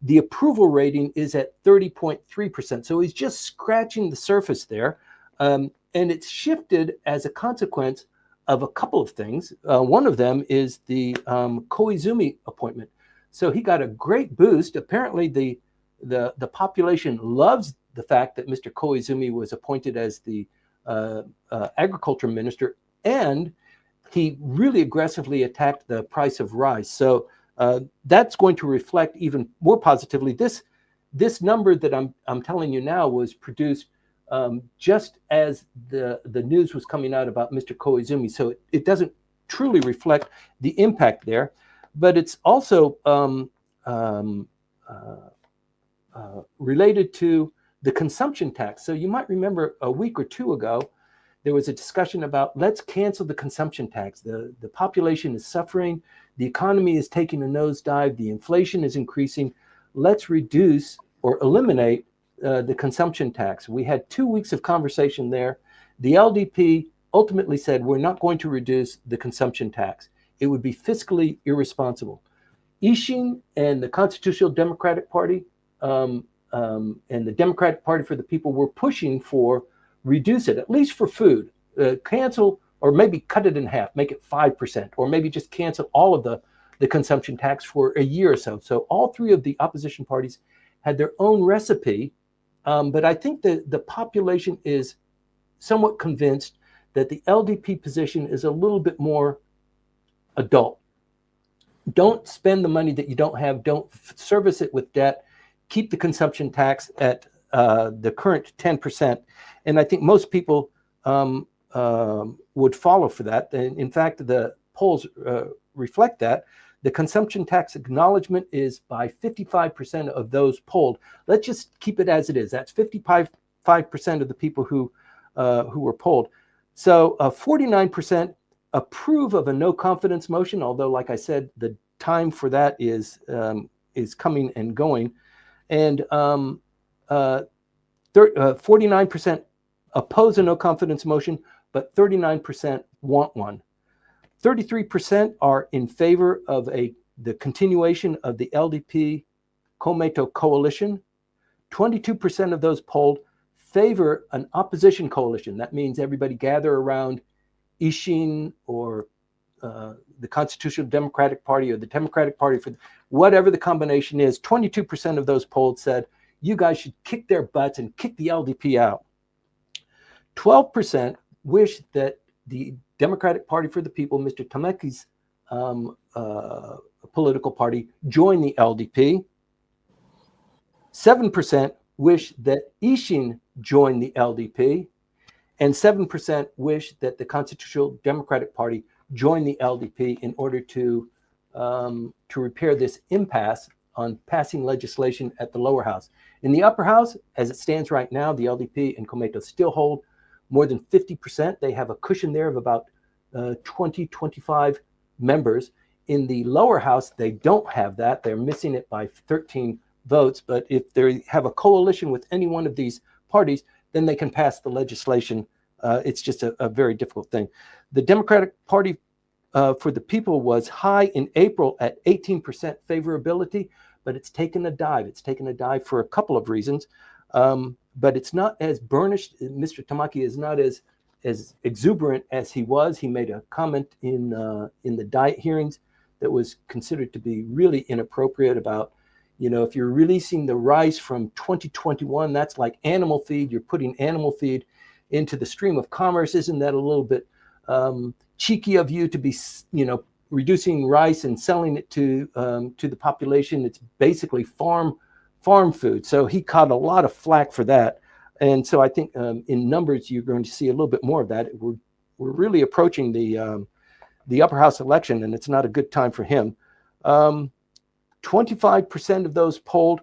The approval rating is at 30.3%. So he's just scratching the surface there. And it's shifted as a consequence of a couple of things. One of them is the Koizumi appointment. So he got a great boost. Apparently, the population loves the fact that Mr. Koizumi was appointed as the agriculture minister, and he really aggressively attacked the price of rice. So that's going to reflect even more positively. This number that I'm telling you now was produced just as the news was coming out about Mr. Koizumi. So it doesn't truly reflect the impact there, but it's also related to the consumption tax. So you might remember a week or two ago, there was a discussion about let's cancel the consumption tax. The population is suffering. The economy is taking a nosedive. The inflation is increasing. Let's reduce or eliminate the consumption tax. We had 2 weeks of conversation there. The LDP ultimately said we're not going to reduce the consumption tax. It would be fiscally irresponsible. Ishin and the Constitutional Democratic Party and the Democratic Party for the People were pushing for reduce it, at least for food, cancel or maybe cut it in half, make it 5%, or maybe just cancel all of the consumption tax for a year or so. So all three of the opposition parties had their own recipe, but I think that the population is somewhat convinced that the LDP position is a little bit more adult. Don't spend the money that you don't have, don't service it with debt, keep the consumption tax at the current 10%. And I think most people would follow for that. And in fact, the polls reflect that. The consumption tax acknowledgement is by 55% of those polled. Let's just keep it as it is. That's 55% of the people who were polled. So 49% approve of a no confidence motion, although, like I said, the time for that is coming and going. And 49% oppose a no confidence motion, but 39% want one. 33% are in favor of the continuation of the LDP Komeito coalition. 22% of those polled favor an opposition coalition. That means everybody gather around Ishin or the Constitutional Democratic Party or the Democratic Party, for whatever the combination is. 22% of those polled said you guys should kick their butts and kick the LDP out. 12% wish that the Democratic Party for the People, Mr. Tameki's political party, join the LDP. 7% wish that Ishin join the LDP. And 7% wish that the Constitutional Democratic Party join the LDP in order to repair this impasse on passing legislation at the lower house. In the upper house, as it stands right now, the LDP and Komeito still hold more than 50%. They have a cushion there of about 20, 25 members. In the lower house, they don't have that. They're missing it by 13 votes. But if they have a coalition with any one of these parties, then they can pass the legislation. It's just a very difficult thing. The Democratic Party for the People was high in April at 18% favorability, but it's taken a dive. It's taken a dive for a couple of reasons. But it's not as burnished. Mr. Tamaki is not as exuberant as he was. He made a comment in the diet hearings that was considered to be really inappropriate about, if you're releasing the rice from 2021, that's like animal feed. You're putting animal feed into the stream of commerce. Isn't that a little bit cheeky of you to be, reducing rice and selling it to the population? It's basically farm food. So he caught a lot of flack for that. And so I think in numbers, you're going to see a little bit more of that. We're really approaching the upper house election, and it's not a good time for him. 25% of those polled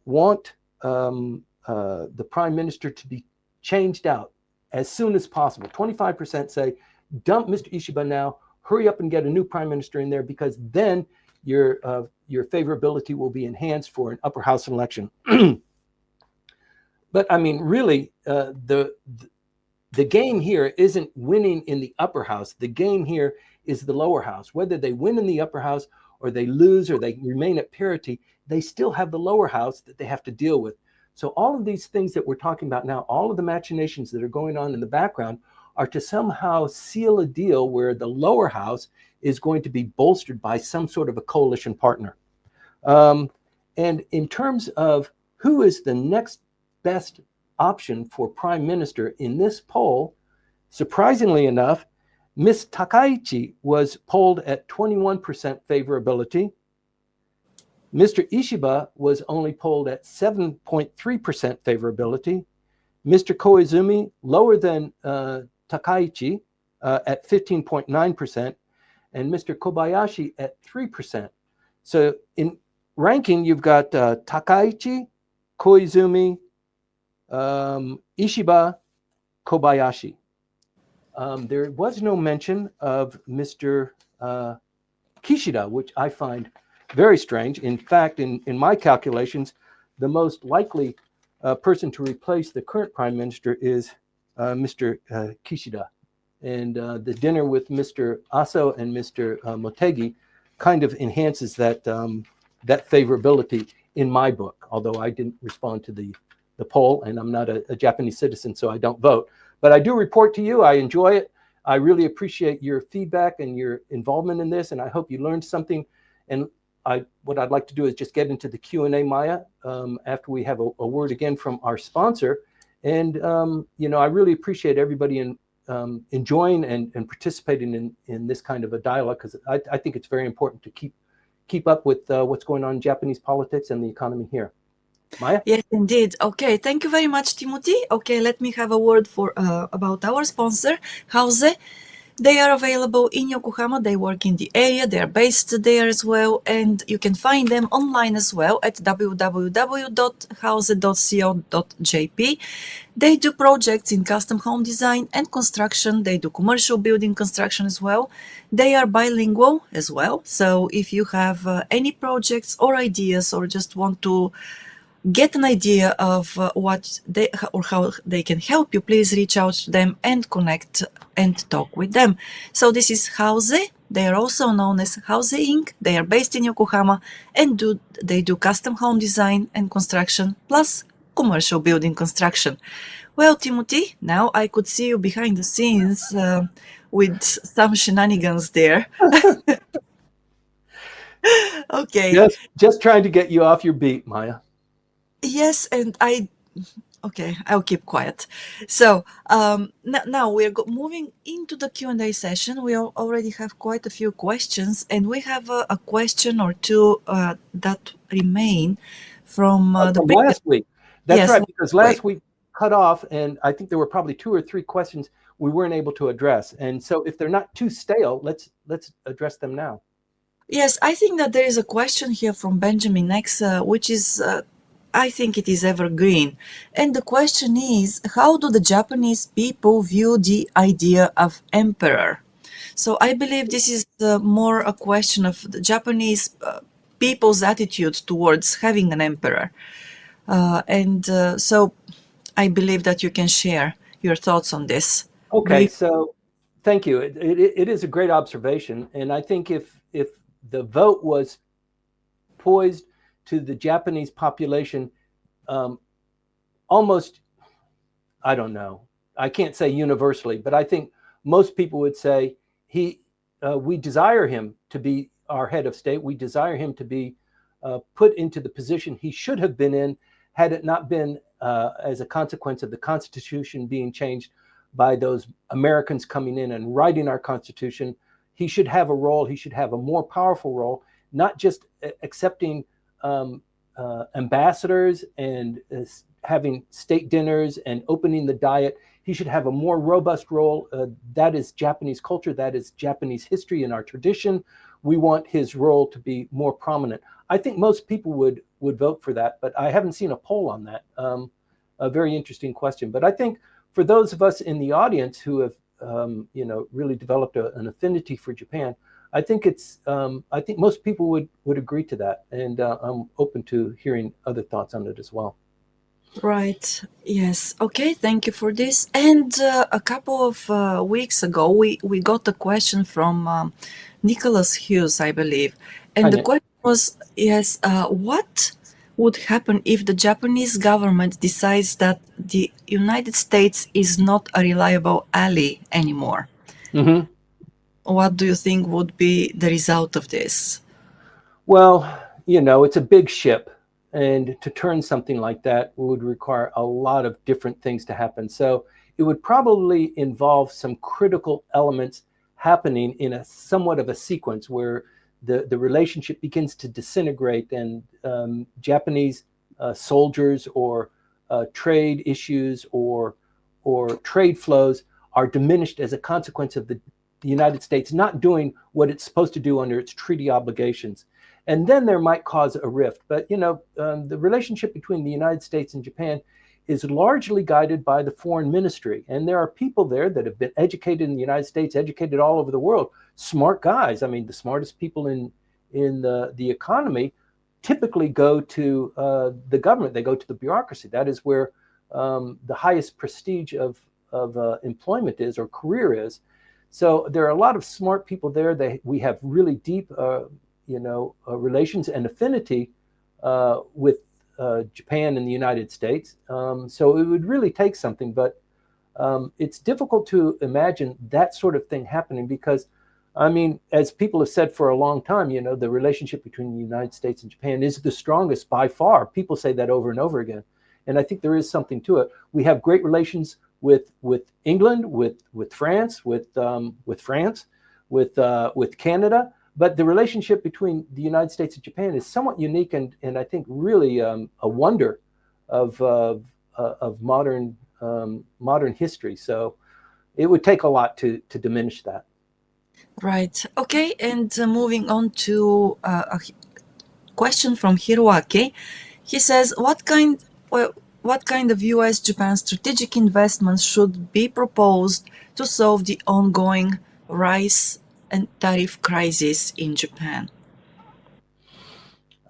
want the prime minister to be changed out as soon as possible. 25% say, dump Mr. Ishiba now, hurry up and get a new prime minister in there, because then your favorability will be enhanced for an upper house election. But I mean, really, the game here isn't winning in the upper house. The game here is the lower house. Whether they win in the upper house or they lose or they remain at parity, they still have the lower house that they have to deal with. So all of these things that we're talking about now, all of the machinations that are going on in the background are to somehow seal a deal where the lower house is going to be bolstered by some sort of a coalition partner. And in terms of who is the next best option for prime minister in this poll, surprisingly enough, Ms. Takaichi was polled at 21% favorability. Mr. Ishiba was only polled at 7.3% favorability. Mr. Koizumi, lower than Takaichi at 15.9%, and Mr. Kobayashi at 3%. So in ranking, you've got Takaichi, Koizumi, Ishiba, Kobayashi. There was no mention of Mr. Kishida, which I find very strange. In fact, in my calculations, the most likely person to replace the current prime minister is Mr. Kishida. And the dinner with Mr. Aso and Mr. Motegi kind of enhances that favorability in my book, although I didn't respond to the poll, and I'm not a Japanese citizen, so I don't vote. But I do report to you. I enjoy it. I really appreciate your feedback and your involvement in this, and I hope you learned something. And what I'd like to do is just get into the Q&A, Maya, after we have a word again from our sponsor. And, I really appreciate everybody enjoying and participating in this kind of a dialogue, because I think it's very important to keep up with what's going on in Japanese politics and the economy here. Maya? Yes, indeed. Okay, thank you very much, Timothy. Okay, let me have a word about our sponsor, House. They are available in Yokohama. They work in the area. They are based there as well. And you can find them online as well at www.house.co.jp. They do projects in custom home design and construction. They do commercial building construction as well. They are bilingual as well. So if you have any projects or ideas, or just want to get an idea of what they or how they can help you, please reach out to them and connect and talk with them. So this is House. They are also known as House Inc. They are based in Yokohama and they do custom home design and construction plus commercial building construction. Well, Timothy, now I could see you behind the scenes with some shenanigans there. Okay. Just trying to get you off your beat, Maya. Yes, and I'll keep quiet. So now we're moving into the Q&A session. We already have quite a few questions, and we have a question or two that remain from the last week. That's yes, right, because last week cut off, and I think there were probably 2 or 3 questions we weren't able to address. And so if they're not too stale, let's address them now. Yes, I think that there is a question here from Benjamin X, which is I think it is evergreen. And the question is, how do the Japanese people view the idea of emperor? So I believe this is more a question of the Japanese people's attitude towards having an emperor. So I believe that you can share your thoughts on this. Okay, so thank you. It is a great observation. And I think if the vote was poised to the Japanese population, almost, I don't know, I can't say universally, but I think most people would say we desire him to be our head of state. We desire him to be put into the position he should have been in, had it not been as a consequence of the Constitution being changed by those Americans coming in and writing our Constitution. He should have a role. He should have a more powerful role, not just accepting ambassadors and having state dinners and opening the Diet. He should have a more robust role. That is Japanese culture. That is Japanese history and our tradition. We want his role to be more prominent. I think most people would vote for that, but I haven't seen a poll on that. A very interesting question. But I think for those of us in the audience who have really developed an affinity for Japan, I think I think most people would agree to that, and I'm open to hearing other thoughts on it as well. Right. Yes. Okay. Thank you for this. And a couple of weeks ago, we got a question from Nicholas Hughes, I believe, and the question was, yes, what would happen if the Japanese government decides that the United States is not a reliable ally anymore? Mm-hmm. What do you think would be the result of this? Well, it's a big ship, and to turn something like that would require a lot of different things to happen. So it would probably involve some critical elements happening in a somewhat of a sequence where the relationship begins to disintegrate, and Japanese soldiers or trade issues or trade flows are diminished as a consequence of the United States not doing what it's supposed to do under its treaty obligations. And then there might cause a rift. But, the relationship between the United States and Japan is largely guided by the foreign ministry. And there are people there that have been educated in the United States, educated all over the world, smart guys. I mean, the smartest people in the economy typically go to the government. They go to the bureaucracy. That is where the highest prestige of employment is, or career is. So there are a lot of smart people there. We have really deep, relations and affinity with Japan and the United States. So it would really take something, but it's difficult to imagine that sort of thing happening because, I mean, as people have said for a long time, the relationship between the United States and Japan is the strongest by far. People say that over and over again. And I think there is something to it. We have great relations with England, with France, with Canada. But the relationship between the United States and Japan is somewhat unique, and I think really a wonder of modern history. So it would take a lot to diminish that. Right. Okay. And moving on to a question from Hiroaki. He says, what kind of US-Japan strategic investments should be proposed to solve the ongoing rice and tariff crisis in Japan?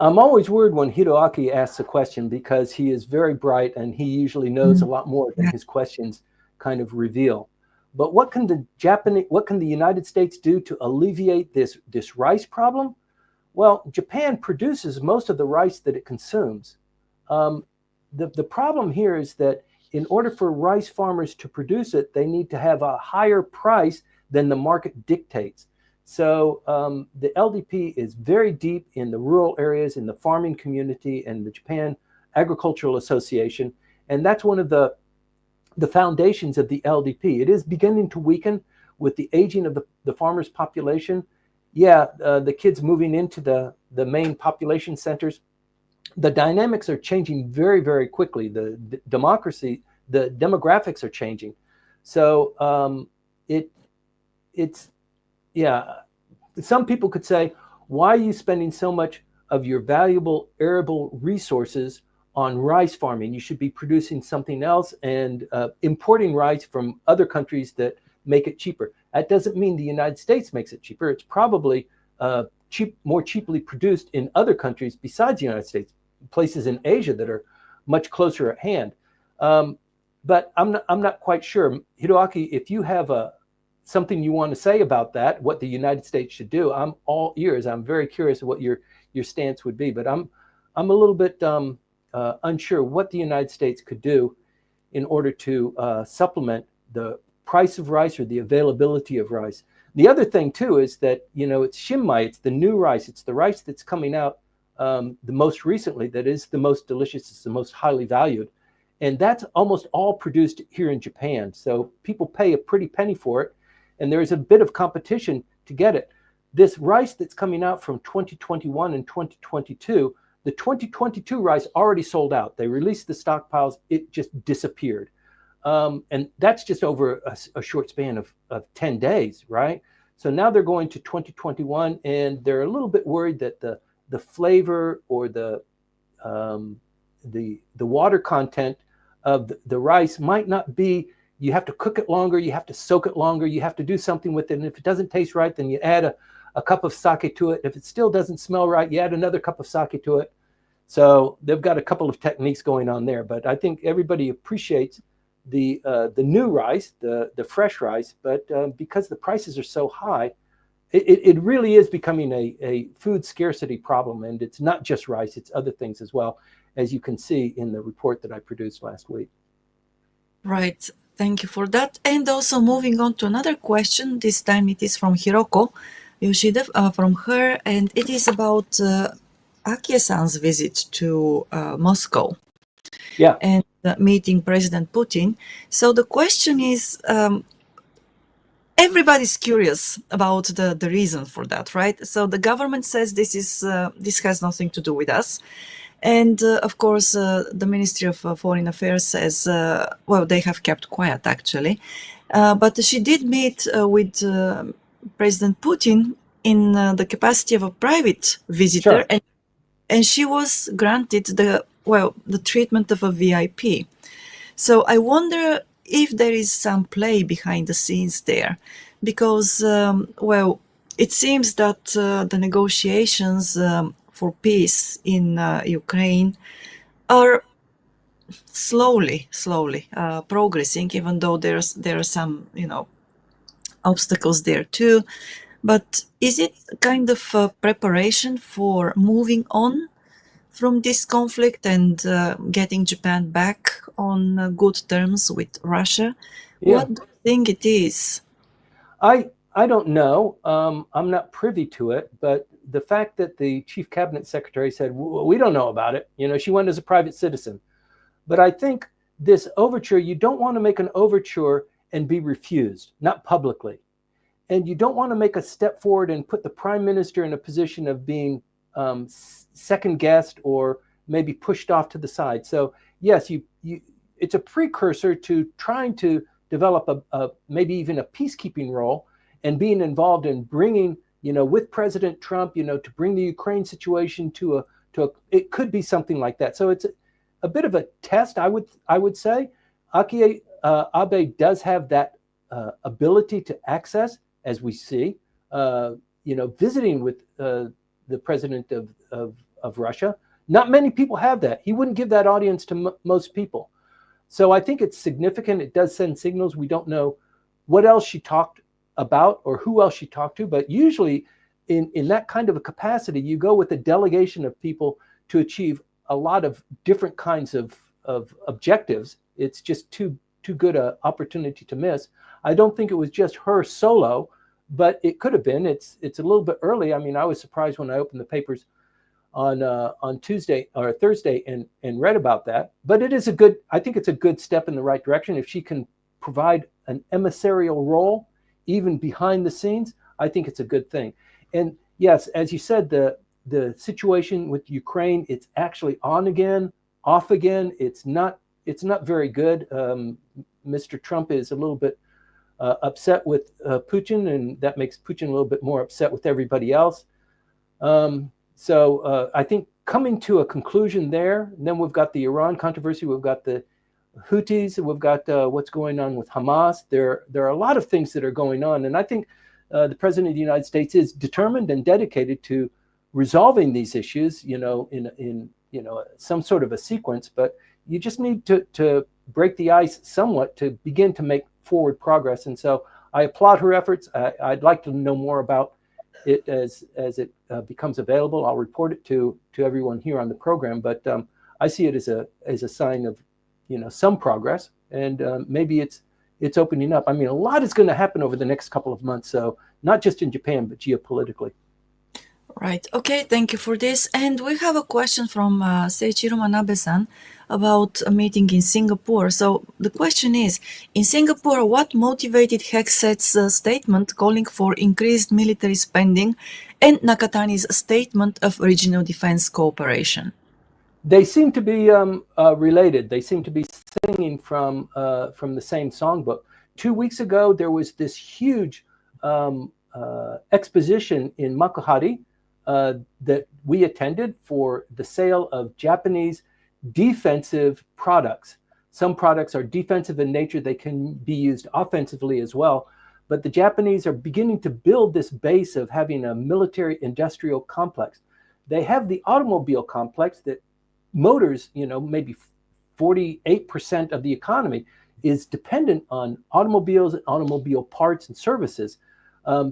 I'm always worried when Hiroaki asks a question because he is very bright and he usually knows a lot more than his questions kind of reveal. But what can the United States do to alleviate this rice problem? Well, Japan produces most of the rice that it consumes. The problem here is that in order for rice farmers to produce it, they need to have a higher price than the market dictates. So the LDP is very deep in the rural areas, in the farming community, and the Japan Agricultural Association. And that's one of the foundations of the LDP. It is beginning to weaken with the aging of the farmers' population. The kids moving into the main population centers. The dynamics are changing very, very quickly. The demographics are changing. So some people could say, why are you spending so much of your valuable arable resources on rice farming? You should be producing something else and importing rice from other countries that make it cheaper. That doesn't mean the United States makes it cheaper. It's probably more cheaply produced in other countries besides the United States, places in Asia that are much closer at hand. But I'm not quite sure. Hiroaki, if you have something you want to say about that, what the United States should do, I'm all ears. I'm very curious of what your stance would be. But I'm a little bit unsure what the United States could do in order to supplement the price of rice or the availability of rice. The other thing too is that it's shinmai, it's the new rice, it's the rice that's coming out the most recently that is the most delicious, it's the most highly valued, and that's almost all produced here in Japan. So people pay a pretty penny for it, and there is a bit of competition to get it. This rice that's coming out from 2021 and 2022, the 2022 rice already sold out. They released the stockpiles, it just disappeared. And that's just over a short span of 10 days, right? So now they're going to 2021, and they're a little bit worried that the flavor or the water content of the rice might not be. You have to cook it longer, you have to soak it longer, you have to do something with it. And if it doesn't taste right, then you add a cup of sake to it. If it still doesn't smell right, you add another cup of sake to it. So they've got a couple of techniques going on there. But I think everybody appreciates the new rice, the fresh rice. But because the prices are so high, it really is becoming a food scarcity problem. And it's not just rice, it's other things as well. as you can see in the report that I produced last week. Right. Thank you for that. And also moving on to another question. This time it is from Hiroko Yoshida, from her, and it is about Akie-san's visit to Moscow. Yeah. And meeting President Putin. So the question is, everybody's curious about the reason for that, right? So the government says this has nothing to do with us. And of course, the Ministry of Foreign Affairs says, well, they have kept quiet, actually. But she did meet with President Putin in the capacity of a private visitor. Sure. And she was granted the treatment of a VIP. So I wonder if there is some play behind the scenes there, because, it seems that the negotiations for peace in Ukraine are slowly progressing, even though there are some, obstacles there too. But is it kind of a preparation for moving on from this conflict and getting Japan back on good terms with Russia? Yeah. What do you think it is? I don't know. I'm not privy to it, but the fact that the chief cabinet secretary said, we don't know about it, she went as a private citizen. But I think this overture, you don't want to make an overture and be refused, not publicly. And you don't want to make a step forward and put the prime minister in a position of being second guessed or maybe pushed off to the side. So yes, it's a precursor to trying to develop a maybe even a peacekeeping role and being involved in bringing, with President Trump, to bring the Ukraine situation to it could be something like that. So it's a bit of a test, I would say. Akie Abe does have that ability to access, as we see, visiting with the president of Russia. Not many people have that. He wouldn't give that audience to most people. So I think it's significant. It does send signals. We don't know what else she talked about or who else she talked to, but usually in that kind of a capacity, you go with a delegation of people to achieve a lot of different kinds of objectives. It's just too good an opportunity to miss. I don't think it was just her solo, but it could have been. It's a little bit early. I mean, I was surprised when I opened the papers on Tuesday or Thursday and read about that. But I think it's a good step in the right direction. If she can provide an emissarial role, even behind the scenes, I think it's a good thing. And yes, as you said, the situation with Ukraine, it's actually on again, off again. It's not very good. Mr. Trump is a little bit upset with Putin, and that makes Putin a little bit more upset with everybody else. So I think coming to a conclusion there, and then we've got the Iran controversy, we've got the Houthis, we've got what's going on with Hamas. There are a lot of things that are going on, and I think the President of the United States is determined and dedicated to resolving these issues, in some sort of a sequence. But you just need to break the ice somewhat to begin to make forward progress. And so I applaud her efforts. I'd like to know more about it as it becomes available. I'll report it to everyone here on the program. But I see it as a sign of some progress, and maybe it's opening up. I mean, a lot is going to happen over the next couple of months. So not just in Japan, but geopolitically. Right. Okay. Thank you for this. And we have a question from Seiichiro Manabe-san about a meeting in Singapore. So the question is, in Singapore, what motivated Hegseth's statement calling for increased military spending and Nakatani's statement of regional defense cooperation? They seem to be related. They seem to be singing from the same songbook. 2 weeks ago, there was this huge exposition in Makuhari that we attended for the sale of Japanese defensive products. Some products are defensive in nature. They can be used offensively as well. But the Japanese are beginning to build this base of having a military industrial complex. They have the automobile complex that motors, maybe 48% of the economy is dependent on automobiles, automobile parts and services.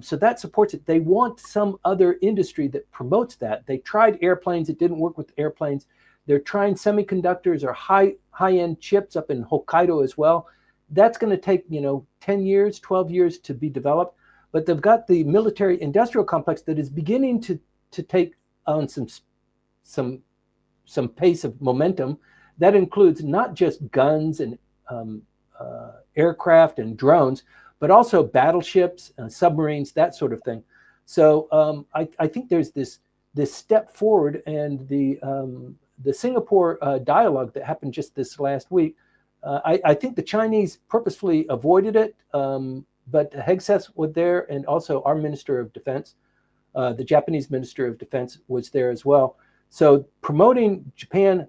So that supports it. They want some other industry that promotes that. They tried airplanes. It didn't work with airplanes. They're trying semiconductors or high-end chips up in Hokkaido as well. That's going to take 10 years, 12 years to be developed. But they've got the military industrial complex that is beginning to take on some pace of momentum. That includes not just guns and aircraft and drones, but also battleships, submarines, that sort of thing. So I think there's this step forward, and the Singapore dialogue that happened just this last week. I think the Chinese purposefully avoided it, but Hegseth was there, and also our Minister of Defense, the Japanese Minister of Defense was there as well. So promoting Japan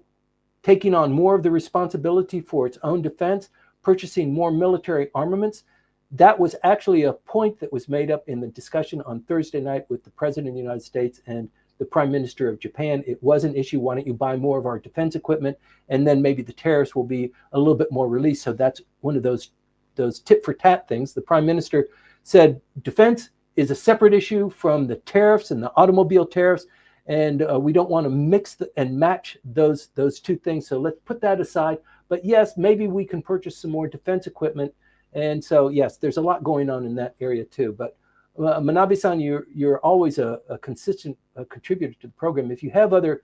taking on more of the responsibility for its own defense, purchasing more military armaments, that was actually a point that was made up in the discussion on Thursday night with the President of the United States and the Prime Minister of Japan. It was an issue. Why don't you buy more of our defense equipment? And then maybe the tariffs will be a little bit more released. So that's one of those tit for tat things. The Prime Minister said defense is a separate issue from the tariffs and the automobile tariffs. And we don't want to mix and match those two things. So let's put that aside. But yes, maybe we can purchase some more defense equipment. And so, yes, there's a lot going on in that area too. But Manabe-san, you're always a consistent contributor to the program. If you have other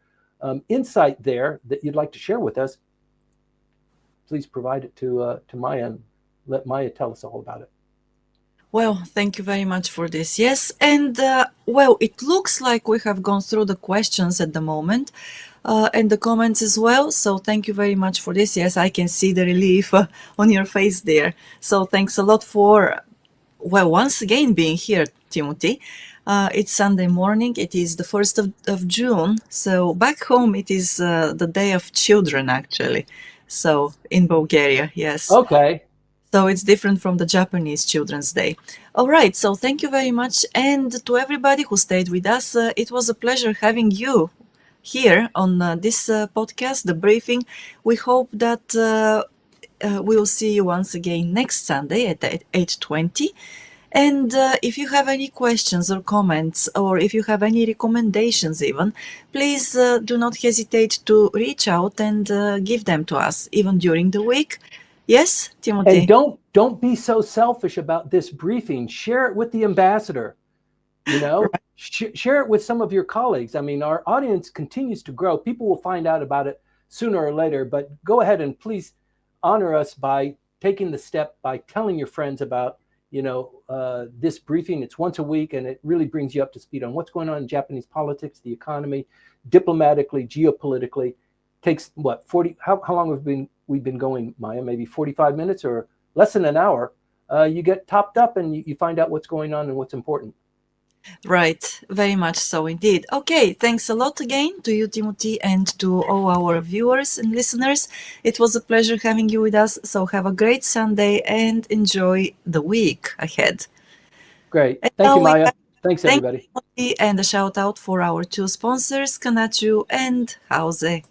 insight there that you'd like to share with us, please provide it to Maya and let Maya tell us all about it. Well, thank you very much for this. Yes, and well, it looks like we have gone through the questions at the moment and the comments as well. So thank you very much for this. Yes, I can see the relief on your face there. So thanks a lot for, well, once again being here, Timothy. It's Sunday morning. It is the 1st of June. So back home, it is the Day of Children, actually. So in Bulgaria, yes. Okay. So it's different from the Japanese Children's Day. All right, so thank you very much. And to everybody who stayed with us, it was a pleasure having you here on this podcast, The Briefing. We hope that we will see you once again next Sunday at 8:20. And if you have any questions or comments, or if you have any recommendations even, please do not hesitate to reach out and give them to us, even during the week. Yes, Timothy. And don't be so selfish about this briefing. Share it with the ambassador. Right. Share it with some of your colleagues. I mean, our audience continues to grow. People will find out about it sooner or later. But go ahead and please honor us by taking the step by telling your friends about this briefing. It's once a week, and it really brings you up to speed on what's going on in Japanese politics, the economy, diplomatically, geopolitically. Takes what 40? How long have we've been going, Maya? Maybe 45 minutes or less than an hour. You get topped up and you find out what's going on and what's important. Right, very much so indeed. Okay, thanks a lot again to you, Timothy, and to all our viewers and listeners. It was a pleasure having you with us. So have a great Sunday and enjoy the week ahead. Great. Thank you, Maya. Thanks, everybody. And a shout out for our two sponsors, Nagatachō and Hause.